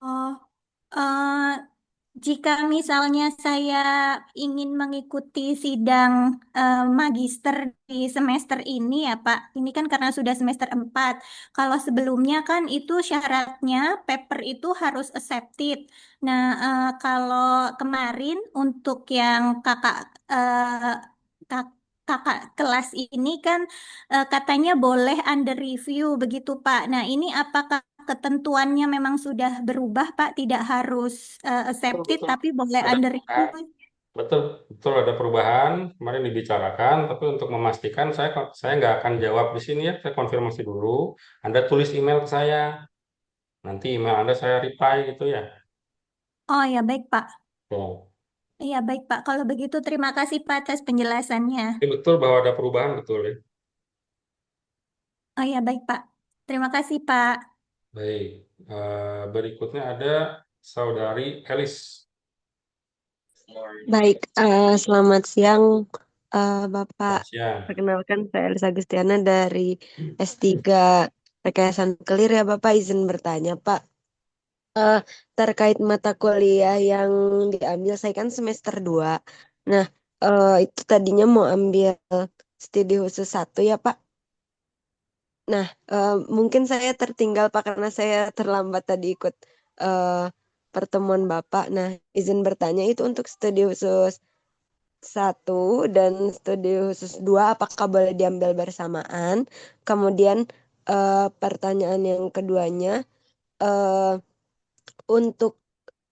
Speaker 7: Oh, eh, jika misalnya saya ingin mengikuti sidang magister di semester ini ya Pak, ini kan karena sudah semester 4. Kalau sebelumnya kan itu syaratnya paper itu harus accepted. Nah, kalau kemarin untuk yang eh, kak- kakak kelas ini kan katanya boleh under review begitu Pak. Nah, ini apakah ketentuannya memang sudah berubah, Pak? Tidak harus
Speaker 1: Betul,
Speaker 7: accepted,
Speaker 1: betul.
Speaker 7: tapi boleh
Speaker 1: Ada
Speaker 7: under review.
Speaker 1: perubahan. Betul, betul ada perubahan. Kemarin dibicarakan, tapi untuk memastikan saya nggak akan jawab di sini ya. Saya konfirmasi dulu. Anda tulis email ke saya. Nanti email Anda saya reply gitu ya.
Speaker 7: Oh ya, baik, Pak.
Speaker 1: Oh.
Speaker 7: Iya, baik, Pak. Kalau begitu, terima kasih, Pak, atas penjelasannya.
Speaker 1: Ini betul bahwa ada perubahan betul ya.
Speaker 7: Oh ya, baik, Pak. Terima kasih, Pak.
Speaker 1: Baik. Berikutnya ada Saudari Elis.
Speaker 8: Baik, selamat siang Bapak.
Speaker 1: Selamat siang.
Speaker 8: Perkenalkan saya Elisa Agustiana dari S3 Rekayasa Nuklir ya Bapak. Izin bertanya Pak, Eh, terkait mata kuliah yang diambil saya kan semester 2. Nah, itu tadinya mau ambil studi khusus 1 ya Pak. Nah, mungkin saya tertinggal Pak karena saya terlambat tadi ikut eh, pertemuan Bapak. Nah, izin bertanya itu untuk studi khusus 1 dan studi khusus 2 apakah boleh diambil bersamaan? Kemudian pertanyaan yang keduanya, eh, untuk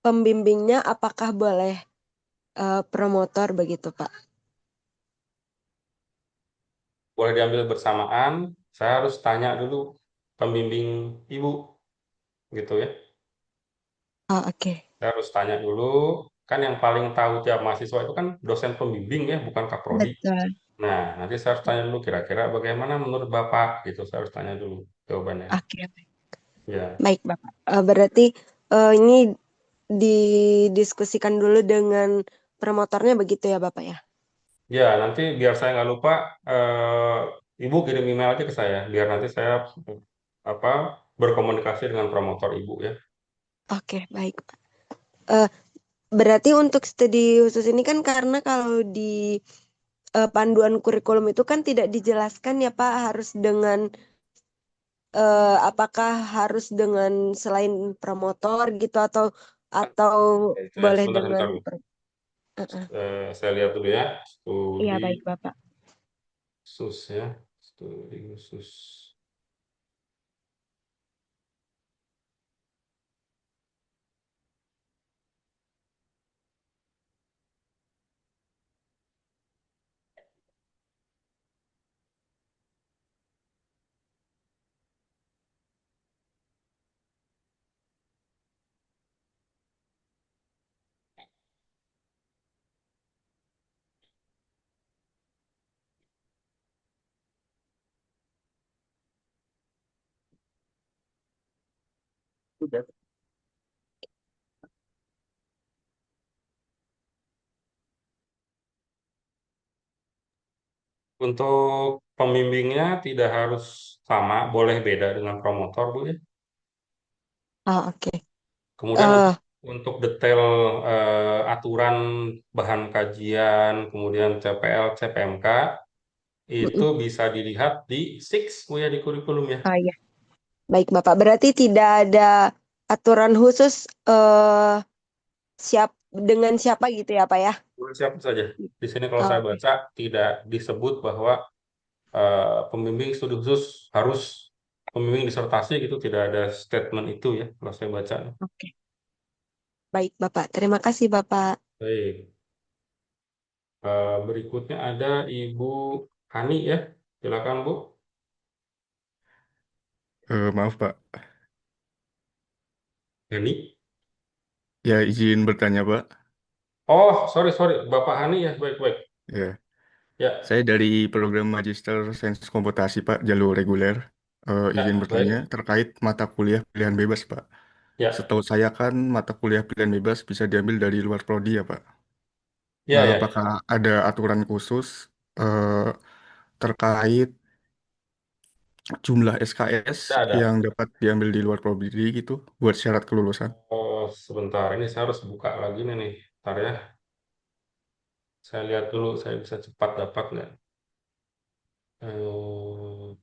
Speaker 8: pembimbingnya apakah boleh promotor begitu Pak?
Speaker 1: Boleh diambil bersamaan. Saya harus tanya dulu pembimbing Ibu gitu ya.
Speaker 8: Oh, oke.
Speaker 1: Saya harus tanya dulu. Kan yang paling tahu tiap mahasiswa itu kan dosen pembimbing ya, bukan kaprodi.
Speaker 8: Betul.
Speaker 1: Nah, nanti saya harus tanya dulu kira-kira bagaimana menurut Bapak gitu. Saya harus tanya dulu jawabannya.
Speaker 8: Oke,
Speaker 1: Ya.
Speaker 8: baik Bapak. Berarti ini didiskusikan dulu dengan promotornya begitu ya Bapak ya?
Speaker 1: Ya, nanti biar saya nggak lupa, Ibu kirim email aja ke saya, biar nanti saya apa berkomunikasi dengan promotor Ibu ya.
Speaker 8: Oke, baik Pak. Eh, Berarti untuk studi khusus ini kan karena kalau di panduan kurikulum itu kan tidak dijelaskan ya Pak harus dengan apakah harus dengan selain promotor gitu atau
Speaker 1: Itu ya,
Speaker 8: boleh
Speaker 1: sebentar,
Speaker 8: dengan
Speaker 1: sebentar.
Speaker 8: uh-uh.
Speaker 1: Saya lihat dulu ya,
Speaker 8: Iya
Speaker 1: studi
Speaker 8: baik Bapak.
Speaker 1: khusus ya, studi khusus. Untuk pembimbingnya tidak harus sama, boleh beda dengan promotor, Bu ya.
Speaker 8: Ah, oke.
Speaker 1: Kemudian
Speaker 8: Eh,
Speaker 1: untuk detail aturan bahan kajian, kemudian CPL, CPMK, itu
Speaker 8: mm-mm.
Speaker 1: bisa dilihat di SIX, Bu ya, di kurikulumnya.
Speaker 8: Ah, ya. Baik, Bapak. Berarti tidak ada aturan khusus siap dengan siapa gitu ya, Pak ya?
Speaker 1: Siapa saja. Di sini kalau
Speaker 8: Ah,
Speaker 1: saya
Speaker 8: oke.
Speaker 1: baca, tidak disebut bahwa pembimbing studi khusus harus pembimbing disertasi gitu, tidak ada statement itu ya, kalau saya baca.
Speaker 8: Oke. Baik, Bapak. Terima kasih, Bapak.
Speaker 1: Baik. Berikutnya ada Ibu Hani ya. Silakan Bu.
Speaker 9: Maaf Pak,
Speaker 1: Hani.
Speaker 9: ya izin bertanya Pak.
Speaker 1: Oh, sorry, sorry. Bapak Hani ya. Baik, baik.
Speaker 9: Ya,
Speaker 1: Ya,
Speaker 9: saya dari program Magister Sains Komputasi Pak, jalur reguler. Izin
Speaker 1: ya,
Speaker 9: bertanya
Speaker 1: baik.
Speaker 9: terkait mata kuliah pilihan bebas Pak.
Speaker 1: Ya,
Speaker 9: Setahu saya kan mata kuliah pilihan bebas bisa diambil dari luar prodi ya Pak.
Speaker 1: ya,
Speaker 9: Nah,
Speaker 1: ya.
Speaker 9: apakah ada aturan khusus eh, terkait jumlah SKS
Speaker 1: Tidak ada.
Speaker 9: yang dapat diambil di luar prodi gitu buat syarat kelulusan?
Speaker 1: Oh, sebentar. Ini saya harus buka lagi nih. Ntar ya. Saya lihat dulu. Saya bisa cepat dapat nggak? Eh,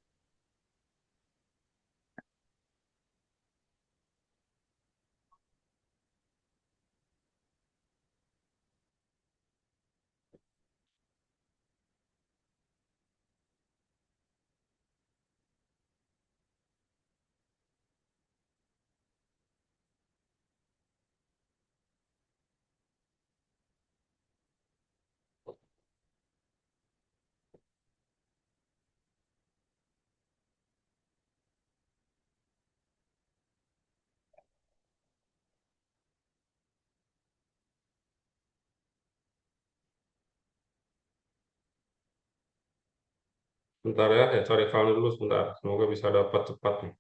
Speaker 1: Sebentar ya. Ya, cari file dulu sebentar. Semoga bisa dapat cepat nih.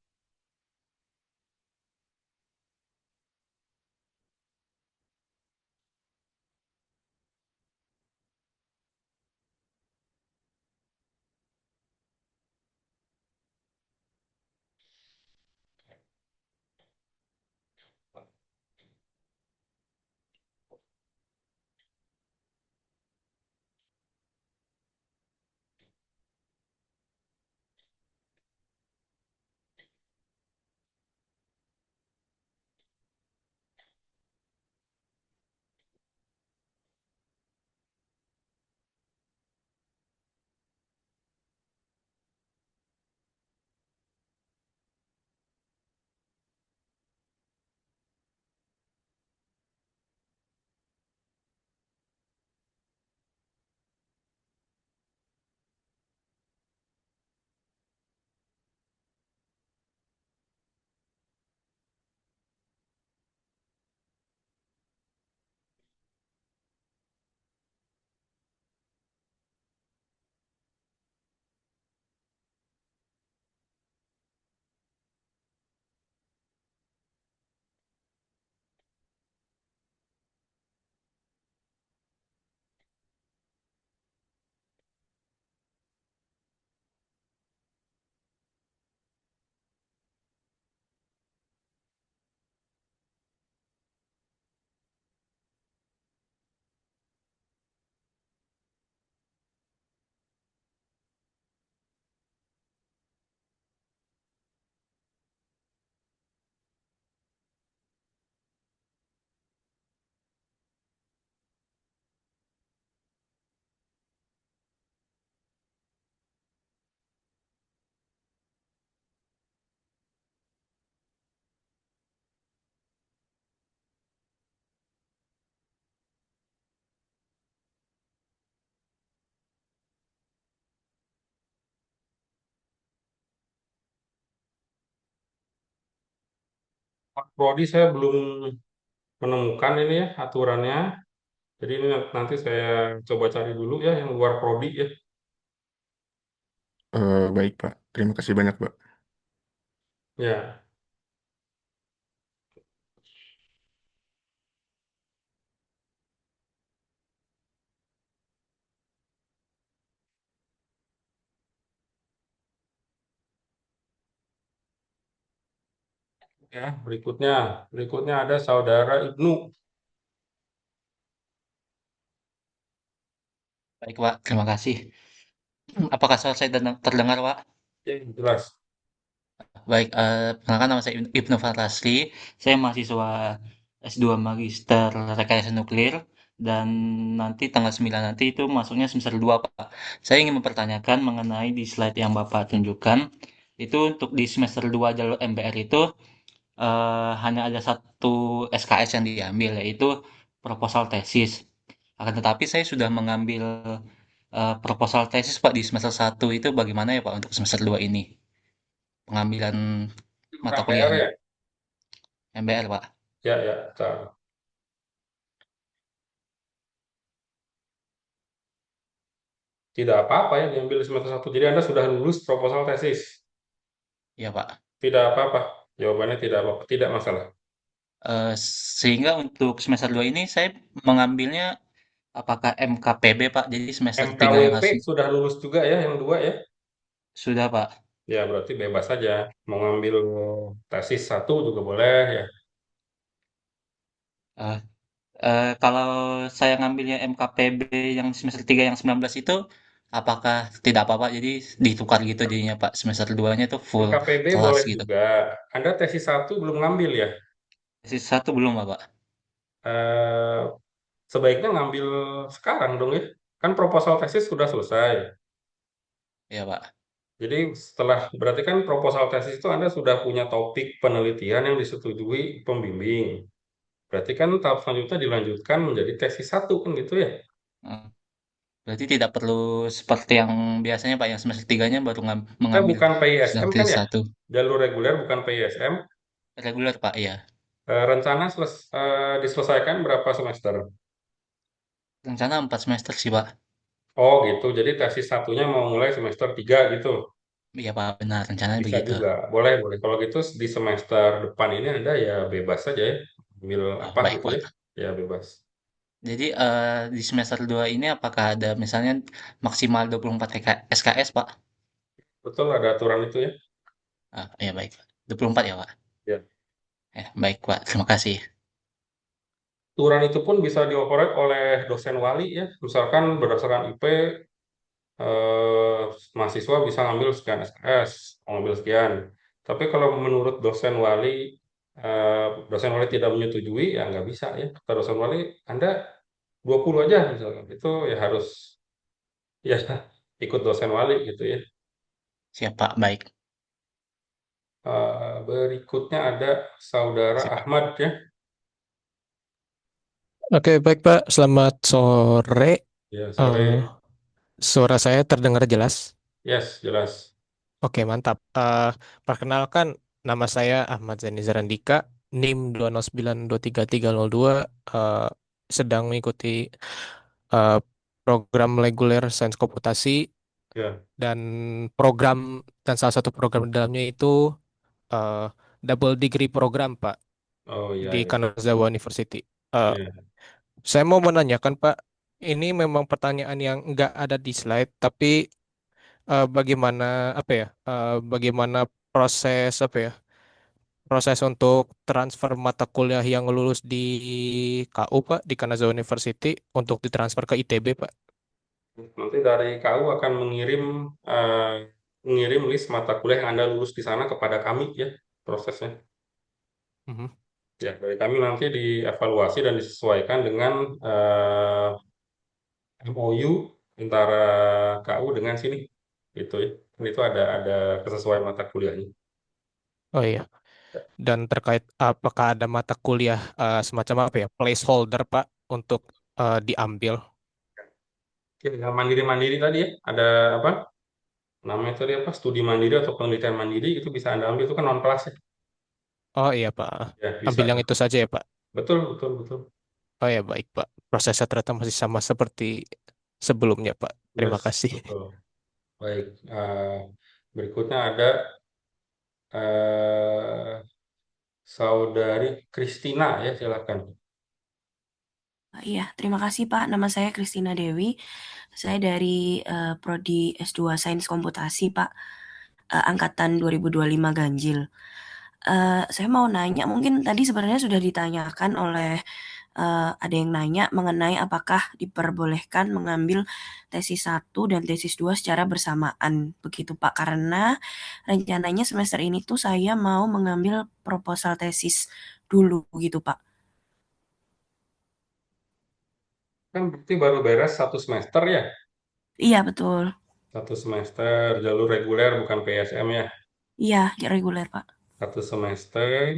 Speaker 1: Pak Prodi saya belum menemukan ini ya aturannya. Jadi ini nanti saya coba cari dulu ya yang luar prodi ya.
Speaker 9: Baik Pak, terima kasih banyak Pak.
Speaker 1: Ya, Ya, berikutnya ada saudara Ibnu.
Speaker 10: Baik, Pak. Terima kasih. Apakah suara saya terdengar, Pak?
Speaker 1: Ya, jelas.
Speaker 10: Baik, perkenalkan nama saya Ibnu Fatrasli. Saya mahasiswa S2 Magister Rekayasa Nuklir dan nanti tanggal 9 nanti itu masuknya semester 2, Pak. Saya ingin mempertanyakan mengenai di slide yang Bapak tunjukkan, itu untuk di semester 2 jalur MBR itu hanya ada satu SKS yang diambil, yaitu proposal tesis. Akan tetapi saya sudah mengambil proposal tesis, Pak, di semester 1 itu bagaimana ya, Pak, untuk semester 2 ini? Pengambilan mata
Speaker 1: MBR
Speaker 10: kuliahnya.
Speaker 1: ya?
Speaker 10: MBR, Pak.
Speaker 1: Ya, ya. Bentar. Tidak apa-apa ya diambil di semester 1. Jadi Anda sudah lulus proposal tesis.
Speaker 10: Iya, Pak.
Speaker 1: Tidak apa-apa. Jawabannya tidak apa-apa. Tidak masalah.
Speaker 10: Sehingga untuk semester 2 ini saya mengambilnya apakah MKPB, Pak? Jadi semester 3 yang
Speaker 1: MKWP
Speaker 10: harus
Speaker 1: sudah lulus juga ya yang 2 ya?
Speaker 10: sudah, Pak.
Speaker 1: Ya, berarti bebas saja. Mau ngambil tesis 1 juga boleh ya.
Speaker 10: Eh, kalau saya ngambilnya MKPB yang semester 3 yang 19 itu apakah tidak apa-apa? Jadi ditukar gitu jadinya, Pak. Semester 2-nya itu full
Speaker 1: MKPB
Speaker 10: kelas
Speaker 1: boleh
Speaker 10: gitu.
Speaker 1: juga. Anda tesis 1 belum ngambil ya?
Speaker 10: Tesis 1 belum, Pak.
Speaker 1: Eh, Sebaiknya ngambil sekarang dong ya. Kan proposal tesis sudah selesai.
Speaker 10: Iya, Pak.
Speaker 1: Jadi berarti kan proposal tesis itu Anda sudah punya topik penelitian yang disetujui pembimbing. Berarti kan tahap selanjutnya dilanjutkan menjadi tesis 1 kan gitu ya.
Speaker 10: Eh, Berarti tidak perlu seperti yang biasanya, Pak, yang semester 3-nya baru mengambil
Speaker 1: Bukan
Speaker 10: sidang
Speaker 1: PISM kan
Speaker 10: tesis
Speaker 1: ya?
Speaker 10: 1.
Speaker 1: Jalur reguler bukan PISM.
Speaker 10: Reguler, Pak, iya.
Speaker 1: Rencana diselesaikan berapa semester?
Speaker 10: Rencana 4 semester sih, Pak.
Speaker 1: Oh gitu, jadi tesis satunya mau mulai semester 3 gitu.
Speaker 10: Iya, Pak, benar. Rencananya
Speaker 1: Bisa
Speaker 10: begitu.
Speaker 1: juga, boleh, boleh. Kalau gitu di semester depan ini Anda ya bebas saja ya. Ambil
Speaker 10: Oh,
Speaker 1: apa
Speaker 10: baik,
Speaker 1: gitu ya.
Speaker 10: Pak.
Speaker 1: Ya bebas.
Speaker 10: Jadi di semester 2 ini apakah ada misalnya maksimal 24 SKS, Pak?
Speaker 1: Betul, ada aturan itu ya.
Speaker 10: Ya baik, Pak. 24 ya, Pak?
Speaker 1: Ya.
Speaker 10: Baik, Pak. Terima kasih.
Speaker 1: Aturan itu pun bisa dioperate oleh dosen wali ya. Misalkan berdasarkan IP, eh, mahasiswa bisa ngambil sekian SKS, mau ngambil sekian. Tapi kalau menurut dosen wali tidak menyetujui, ya nggak bisa ya. Kata dosen wali, Anda 20 aja misalkan. Itu ya harus ya ikut dosen wali gitu ya.
Speaker 10: Siap, Pak. Baik.
Speaker 1: Berikutnya ada saudara
Speaker 10: Siap, Pak.
Speaker 1: Ahmad ya.
Speaker 3: Oke, baik Pak. Selamat sore.
Speaker 1: Ya,
Speaker 3: Eh,
Speaker 1: sore.
Speaker 3: suara saya terdengar jelas.
Speaker 1: Yes, jelas.
Speaker 3: Oke, mantap. Perkenalkan, nama saya Ahmad Zani Zarandika, NIM 2092332, eh, sedang mengikuti eh, program reguler Sains Komputasi
Speaker 1: Ya.
Speaker 3: dan program dan salah satu program di dalamnya itu eh, double degree program, Pak,
Speaker 1: Oh iya,
Speaker 3: di
Speaker 1: iya.
Speaker 3: Kanazawa University. Eh,
Speaker 1: Ya.
Speaker 3: saya mau menanyakan, Pak, ini memang pertanyaan yang nggak ada di slide, tapi bagaimana apa ya? Bagaimana proses apa ya? Proses untuk transfer mata kuliah yang lulus di KU, Pak, di Kanazawa University untuk ditransfer ke ITB, Pak.
Speaker 1: Nanti dari KU akan mengirim list mata kuliah yang Anda lulus di sana kepada kami ya prosesnya.
Speaker 3: Mhm.
Speaker 1: Ya, dari kami nanti dievaluasi dan disesuaikan dengan MOU antara KU dengan sini. Gitu ya. Dan itu ada kesesuaian mata kuliahnya.
Speaker 3: Oh iya. Dan terkait apakah ada mata kuliah semacam apa ya? Placeholder, Pak, untuk diambil.
Speaker 1: Oke, yang mandiri-mandiri tadi ya, ada apa? Namanya tadi apa? Studi mandiri atau penelitian mandiri itu bisa Anda ambil itu kan non kelas ya.
Speaker 3: Oh iya, Pak.
Speaker 1: Ya, bisa.
Speaker 3: Ambil yang itu saja ya, Pak.
Speaker 1: Betul, betul, betul.
Speaker 3: Oh ya, baik, Pak. Prosesnya ternyata masih sama seperti sebelumnya, Pak. Terima
Speaker 1: Yes,
Speaker 3: kasih.
Speaker 1: betul. Baik, berikutnya ada eh, saudari Kristina ya, silakan.
Speaker 11: Iya, terima kasih Pak. Nama saya Kristina Dewi. Saya dari Prodi S2 Sains Komputasi, Pak. Angkatan 2025 Ganjil. Saya mau nanya, mungkin tadi sebenarnya sudah ditanyakan oleh ada yang nanya mengenai apakah diperbolehkan mengambil tesis 1 dan tesis 2 secara bersamaan, begitu Pak? Karena rencananya semester ini tuh saya mau mengambil proposal tesis dulu, gitu Pak.
Speaker 1: Kan berarti baru beres 1 semester ya?
Speaker 11: Iya, betul.
Speaker 1: 1 semester jalur reguler bukan PSM ya?
Speaker 11: Iya, reguler Pak.
Speaker 1: 1 semester.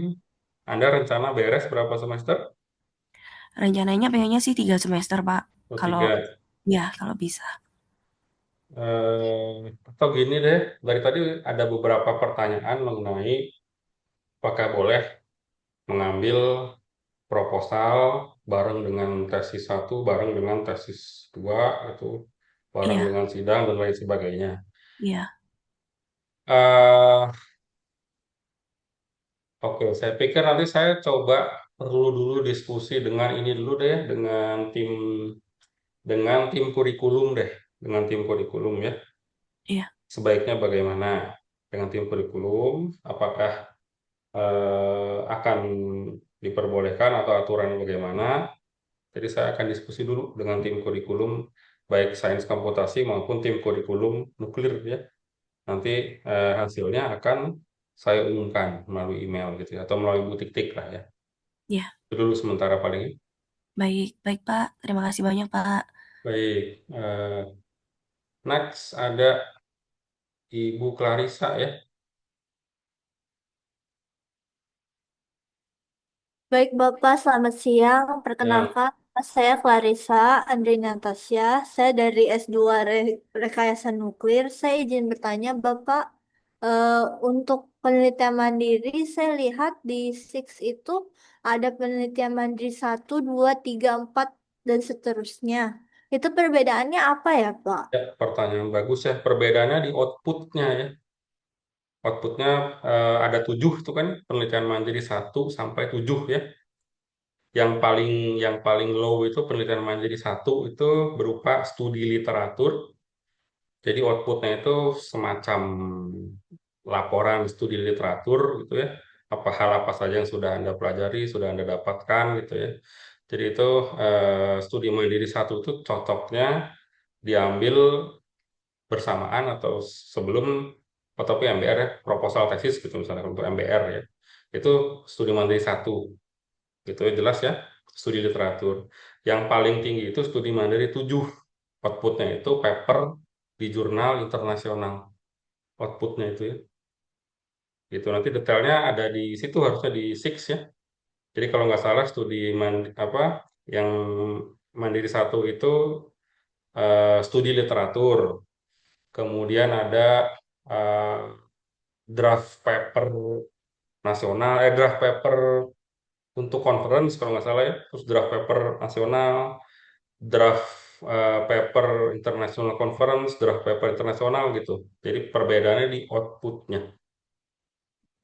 Speaker 1: Anda rencana beres berapa semester?
Speaker 11: Rencananya pengennya sih 3 semester Pak.
Speaker 1: Oh,
Speaker 11: Kalau
Speaker 1: 3.
Speaker 11: ya, kalau bisa.
Speaker 1: Atau gini deh, dari tadi ada beberapa pertanyaan mengenai apakah boleh mengambil proposal bareng dengan tesis 1, bareng dengan tesis 2, atau bareng
Speaker 11: Iya,
Speaker 1: dengan sidang dan lain sebagainya.
Speaker 11: iya,
Speaker 1: Eh, oke, saya pikir nanti saya coba perlu dulu diskusi dengan ini dulu deh, dengan tim kurikulum deh, dengan tim kurikulum ya.
Speaker 11: iya,
Speaker 1: Sebaiknya bagaimana dengan tim kurikulum? Apakah akan diperbolehkan atau aturannya bagaimana? Jadi saya akan diskusi dulu dengan tim kurikulum, baik sains komputasi maupun tim kurikulum nuklir ya. Nanti hasilnya akan saya umumkan melalui email gitu ya, atau melalui Bu Tik lah ya.
Speaker 11: iya.
Speaker 1: Itu dulu sementara paling.
Speaker 11: Baik, baik Pak. Terima kasih banyak Pak.
Speaker 1: Baik, next ada Ibu Clarissa ya.
Speaker 12: Baik Bapak, selamat siang.
Speaker 1: Ya,
Speaker 12: Perkenalkan, saya Clarissa Andri Natasha. Saya dari S2 Rekayasa Nuklir. Saya izin bertanya Bapak, eh, untuk penelitian mandiri, saya lihat di SIX itu ada penelitian mandiri 1, 2, 3, 4, dan seterusnya. Itu perbedaannya apa ya Pak?
Speaker 1: ya, pertanyaan bagus ya. Perbedaannya di outputnya ya. Outputnya ada 7 tuh kan, penelitian mandiri 1 sampai 7 ya. Yang paling low itu penelitian mandiri 1 itu berupa studi literatur. Jadi outputnya itu semacam laporan studi literatur gitu ya. Hal apa saja yang sudah Anda pelajari, sudah Anda dapatkan gitu ya. Jadi itu studi mandiri 1 itu cocoknya diambil bersamaan atau sebelum fotokopi MBR ya, proposal tesis gitu misalnya untuk MBR ya. Itu studi mandiri 1 gitu ya, jelas ya, studi literatur. Yang paling tinggi itu studi mandiri 7, outputnya itu paper di jurnal internasional, outputnya itu ya. Gitu, nanti detailnya ada di situ, harusnya di SIX ya. Jadi kalau nggak salah yang mandiri 1 itu studi literatur, kemudian ada eh, draft paper nasional, draft paper untuk conference kalau nggak salah ya, terus draft paper nasional, draft paper international conference, draft paper internasional gitu. Jadi perbedaannya di outputnya.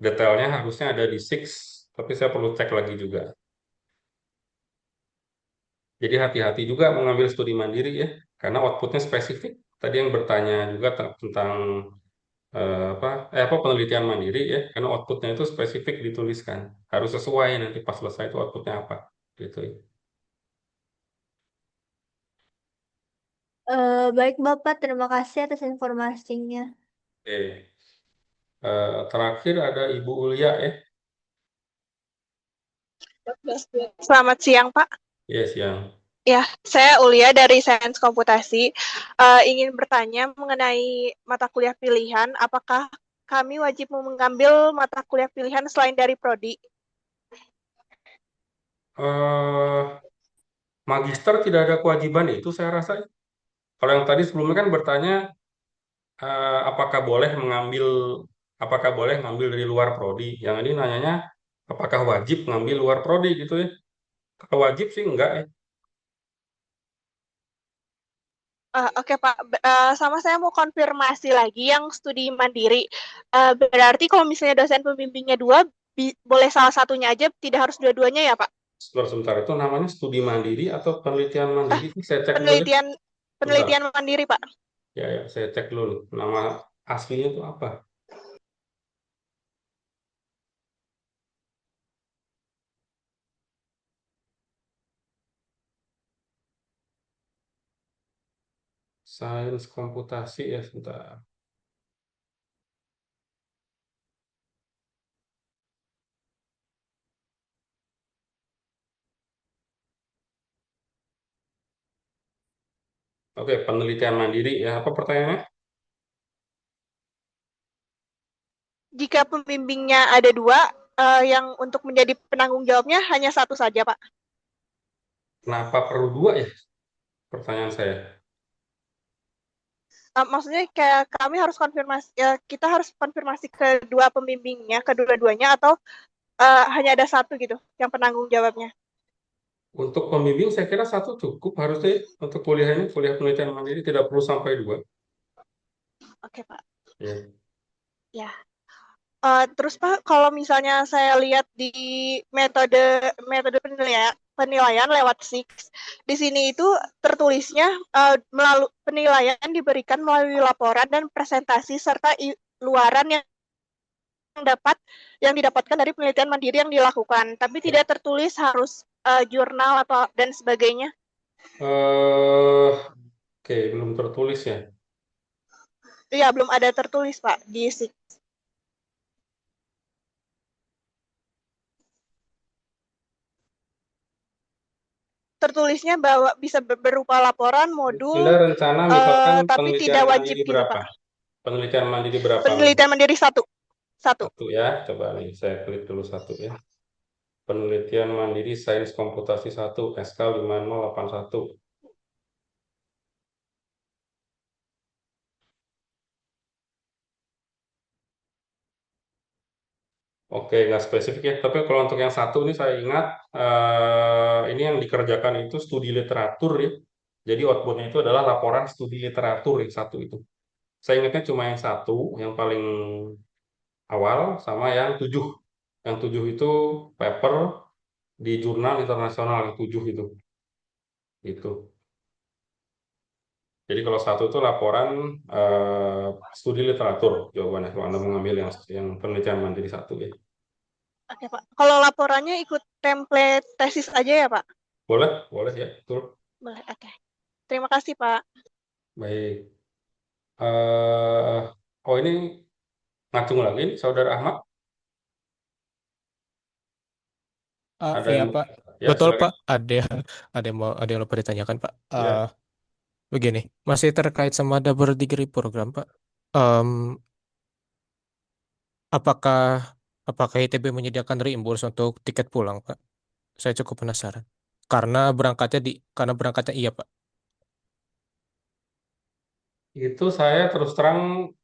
Speaker 1: Detailnya harusnya ada di SIX, tapi saya perlu cek lagi juga. Jadi hati-hati juga mengambil studi mandiri ya, karena outputnya spesifik. Tadi yang bertanya juga tentang apa penelitian mandiri ya, karena outputnya itu spesifik dituliskan, harus sesuai nanti pas selesai itu outputnya apa gitu ya.
Speaker 12: Baik Bapak, terima kasih atas informasinya.
Speaker 1: Oke. Terakhir ada Ibu Ulia ya.
Speaker 13: Selamat siang, Pak.
Speaker 1: Yes, yang.
Speaker 13: Ya, saya Ulia dari Sains Komputasi. Ingin bertanya mengenai mata kuliah pilihan, apakah kami wajib mengambil mata kuliah pilihan selain dari prodi?
Speaker 1: Magister tidak ada kewajiban itu saya rasa. Kalau yang tadi sebelumnya kan bertanya apakah boleh ngambil dari luar prodi. Yang ini nanyanya apakah wajib ngambil luar prodi gitu ya. Kalau wajib sih enggak ya.
Speaker 13: Oke, Pak. Sama saya mau konfirmasi lagi yang studi mandiri. Berarti kalau misalnya dosen pembimbingnya 2, boleh salah satunya aja, tidak harus dua-duanya ya, Pak?
Speaker 1: Sebentar, itu namanya studi mandiri atau penelitian mandiri? Saya cek dulu ya.
Speaker 13: Penelitian mandiri, Pak.
Speaker 1: Ya, saya cek dulu nih. Nama aslinya itu apa? Sains komputasi ya, sebentar. Oke, penelitian mandiri ya. Apa pertanyaannya?
Speaker 13: Jika pembimbingnya ada dua, yang untuk menjadi penanggung jawabnya hanya satu saja, Pak.
Speaker 1: Kenapa perlu dua ya? Pertanyaan saya.
Speaker 13: Maksudnya kayak kami harus konfirmasi, ya, kita harus konfirmasi kedua pembimbingnya, kedua-duanya, atau hanya ada satu gitu yang penanggung jawabnya.
Speaker 1: Untuk pembimbing saya kira satu cukup harusnya untuk kuliah ini, kuliah penelitian mandiri tidak perlu sampai dua.
Speaker 13: Oke, Pak.
Speaker 1: Ya.
Speaker 13: Ya. Terus Pak, kalau misalnya saya lihat di metode penilaian lewat SIX, di sini itu tertulisnya melalui penilaian diberikan melalui laporan dan presentasi serta luaran yang didapatkan dari penelitian mandiri yang dilakukan, tapi tidak tertulis harus jurnal atau dan sebagainya.
Speaker 1: Oke, belum tertulis ya.
Speaker 13: Iya, belum ada tertulis Pak di SIX. Tertulisnya bahwa bisa berupa laporan, modul,
Speaker 1: Anda rencana misalkan
Speaker 13: tapi tidak
Speaker 1: penelitian
Speaker 13: wajib
Speaker 1: mandiri
Speaker 13: gitu
Speaker 1: berapa?
Speaker 13: Pak.
Speaker 1: Penelitian mandiri berapa?
Speaker 13: Penelitian mandiri satu.
Speaker 1: Satu ya, coba nih saya klik dulu satu ya. Penelitian mandiri sains komputasi 1 SK 5081. Oke, nggak spesifik ya. Tapi kalau untuk yang satu ini saya ingat ini yang dikerjakan itu studi literatur ya. Jadi outputnya itu adalah laporan studi literatur yang satu itu. Saya ingatnya cuma yang satu, yang paling awal sama yang tujuh. Yang tujuh itu paper di jurnal internasional yang tujuh itu. Itu. Jadi kalau satu itu laporan studi literatur jawabannya kalau Anda mengambil yang penelitian mandiri satu ya.
Speaker 13: Oke Pak. Kalau laporannya ikut template tesis aja ya Pak?
Speaker 1: Boleh, boleh ya, betul.
Speaker 13: Boleh. Oke. Terima kasih Pak.
Speaker 1: Baik. Oh ini ngacung lagi nih, Saudara Ahmad. Ada
Speaker 3: Iya
Speaker 1: yang
Speaker 3: Pak,
Speaker 1: ya
Speaker 3: betul
Speaker 1: silakan.
Speaker 3: Pak. Ada yang lupa ditanyakan Pak.
Speaker 1: Ya.
Speaker 3: Begini, masih terkait sama double degree program Pak. Em, apakah apakah ITB menyediakan reimburse untuk tiket pulang Pak? Saya cukup penasaran. Karena berangkatnya iya Pak.
Speaker 1: Itu saya terus terang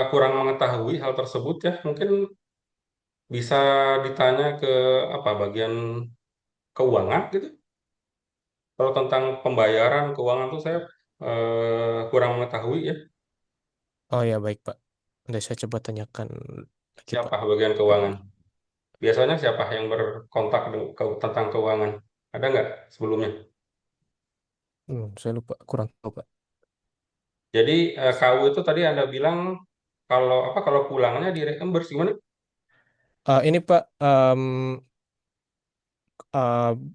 Speaker 1: kurang mengetahui hal tersebut ya. Mungkin bisa ditanya ke apa bagian keuangan gitu. Kalau tentang pembayaran keuangan tuh saya kurang mengetahui ya.
Speaker 3: Oh ya baik Pak. Nanti saya coba tanyakan lagi Pak.
Speaker 1: Siapa bagian keuangan? Biasanya siapa yang berkontak tentang keuangan? Ada nggak sebelumnya?
Speaker 3: Saya lupa, kurang tahu Pak.
Speaker 1: Jadi KU itu tadi Anda bilang kalau pulangnya di reimburse gimana?
Speaker 3: Ini Pak, eh,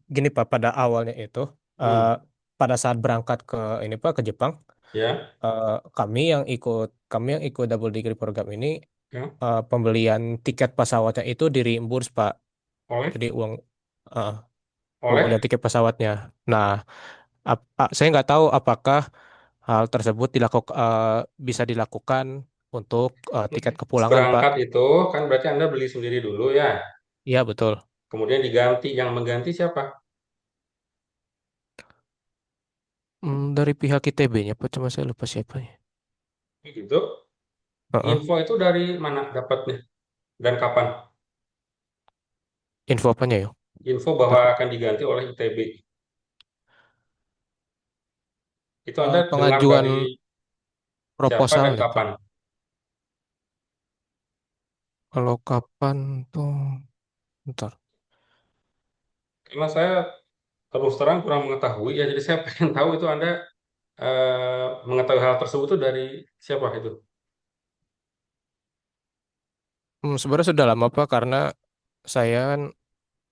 Speaker 3: gini Pak, pada awalnya itu pada saat berangkat ke ini Pak ke Jepang,
Speaker 1: Ya,
Speaker 3: kami yang ikut double degree program ini
Speaker 1: ya.
Speaker 3: pembelian tiket pesawatnya itu di reimburse Pak.
Speaker 1: Oleh
Speaker 3: Jadi eh,
Speaker 1: oleh
Speaker 3: pembelian tiket pesawatnya. Nah, saya nggak tahu apakah hal tersebut bisa dilakukan untuk tiket kepulangan Pak.
Speaker 1: berangkat itu kan berarti Anda beli sendiri dulu ya.
Speaker 3: Iya betul.
Speaker 1: Kemudian diganti. Yang mengganti siapa?
Speaker 3: Dari pihak ITB-nya Pak, cuma saya lupa siapanya.
Speaker 1: Gitu.
Speaker 3: Heeh.
Speaker 1: Info itu dari mana dapatnya dan kapan?
Speaker 3: Info apanya ya?
Speaker 1: Info bahwa akan diganti oleh ITB. Itu Anda dengar
Speaker 3: Pengajuan
Speaker 1: dari siapa dan
Speaker 3: proposalnya Pak.
Speaker 1: kapan?
Speaker 3: Kalau kapan tuh, bentar.
Speaker 1: Karena saya terus terang kurang mengetahui ya, jadi saya pengen tahu itu Anda mengetahui hal tersebut itu dari siapa itu?
Speaker 3: Sebenarnya sudah lama Pak, karena saya kan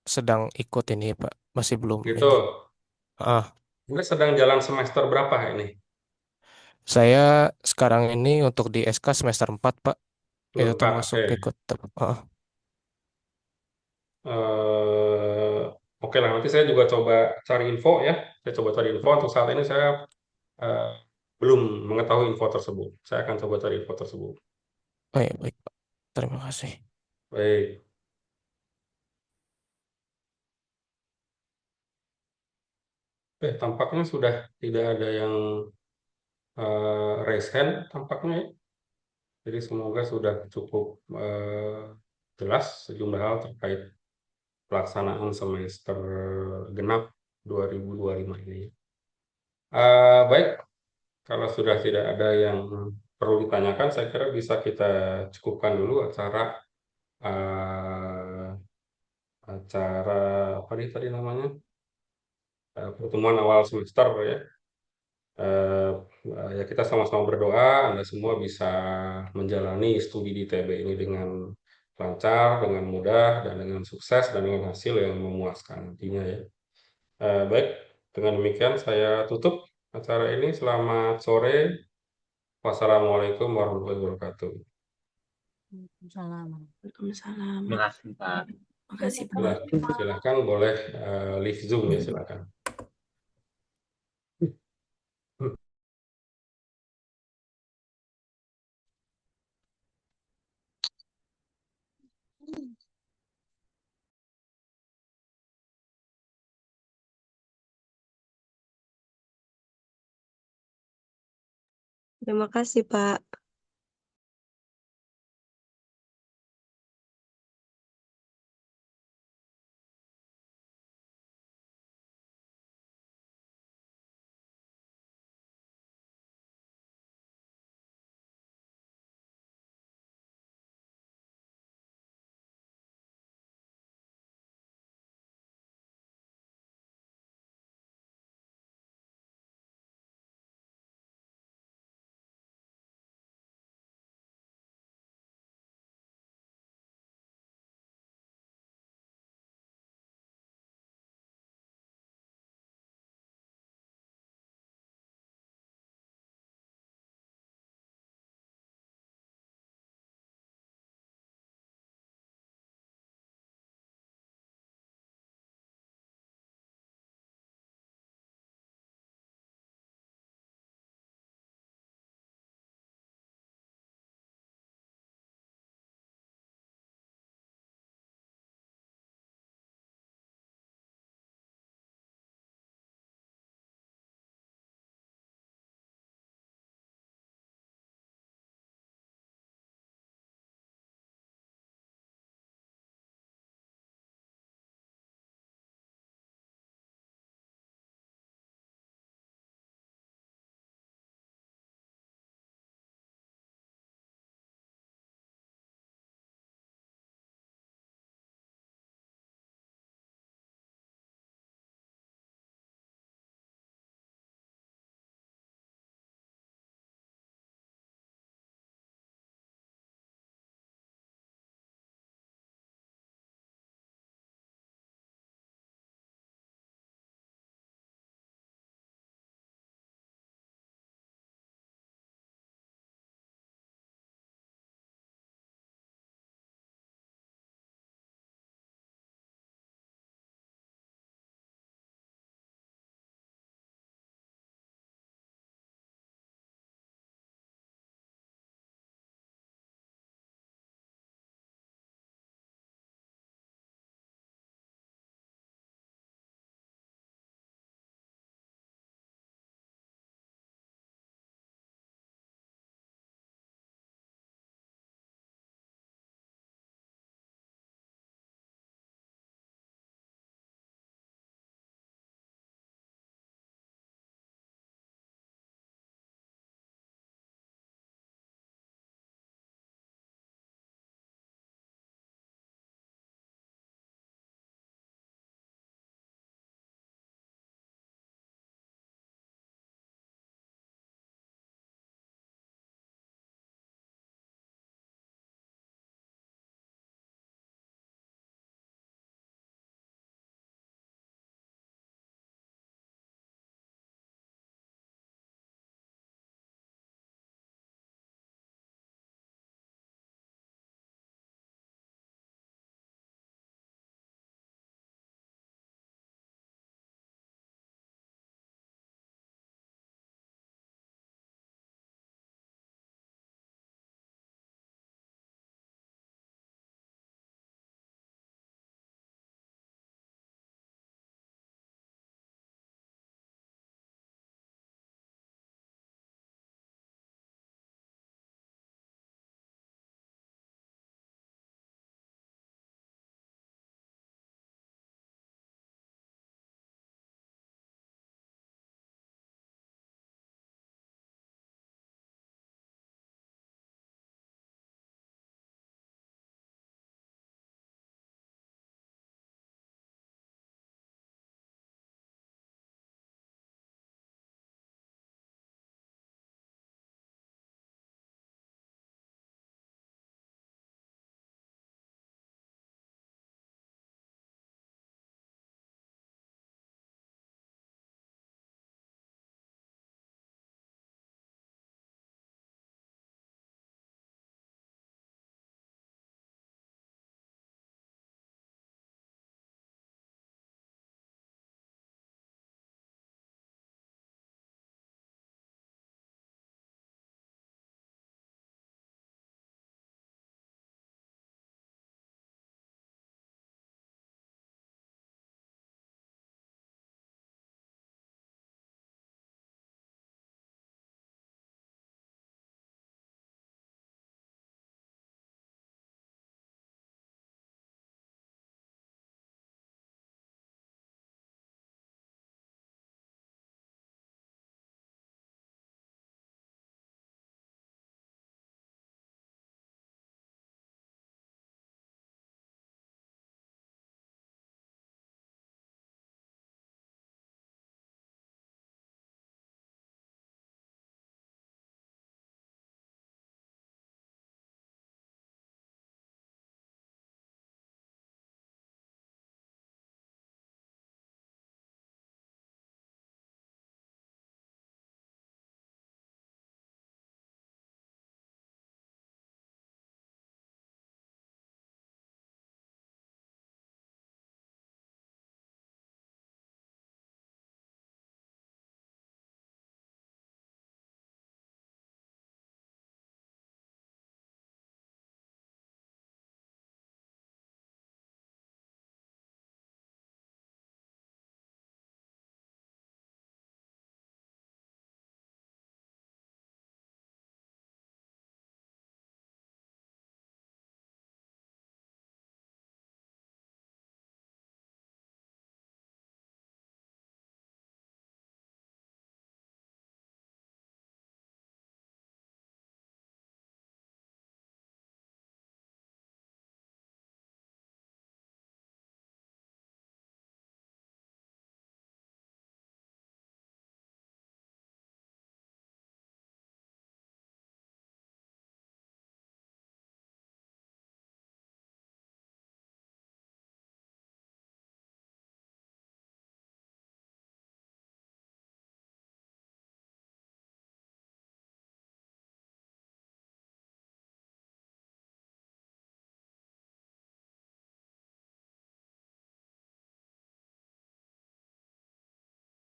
Speaker 3: sedang ikut ini Pak, masih belum
Speaker 1: Gitu.
Speaker 3: ini. Ah,
Speaker 1: Anda sedang jalan semester berapa ini?
Speaker 3: Saya sekarang ini untuk di SK semester 4, Pak. Itu
Speaker 1: Enggak,
Speaker 3: termasuk
Speaker 1: oke.
Speaker 3: ikut. Heeh.
Speaker 1: Eh, oke lah, nanti saya juga coba cari info ya. Saya coba cari info. Untuk saat ini saya eh, belum mengetahui info tersebut. Saya akan coba cari info tersebut.
Speaker 3: Baik, baik, Pak. Terima kasih.
Speaker 1: Baik. Tampaknya sudah tidak ada yang raise hand tampaknya ya. Jadi semoga sudah cukup jelas sejumlah hal terkait pelaksanaan semester genap 2025 ini. Baik, kalau sudah tidak ada yang perlu ditanyakan, saya kira bisa kita cukupkan dulu eh, acara apa nih tadi namanya, pertemuan awal semester ya. Eh, ya kita sama-sama berdoa Anda semua bisa menjalani studi di TB ini dengan lancar, dengan mudah, dan dengan sukses, dan dengan hasil yang memuaskan nantinya ya. Baik, dengan demikian saya tutup acara ini. Selamat sore. Wassalamualaikum warahmatullahi wabarakatuh.
Speaker 2: Salam.
Speaker 11: Waalaikumsalam.
Speaker 5: Terima kasih, Pak.
Speaker 11: Makasih, Pak.
Speaker 1: Silakan boleh leave Zoom ya, silakan.
Speaker 8: Terima kasih, Pak.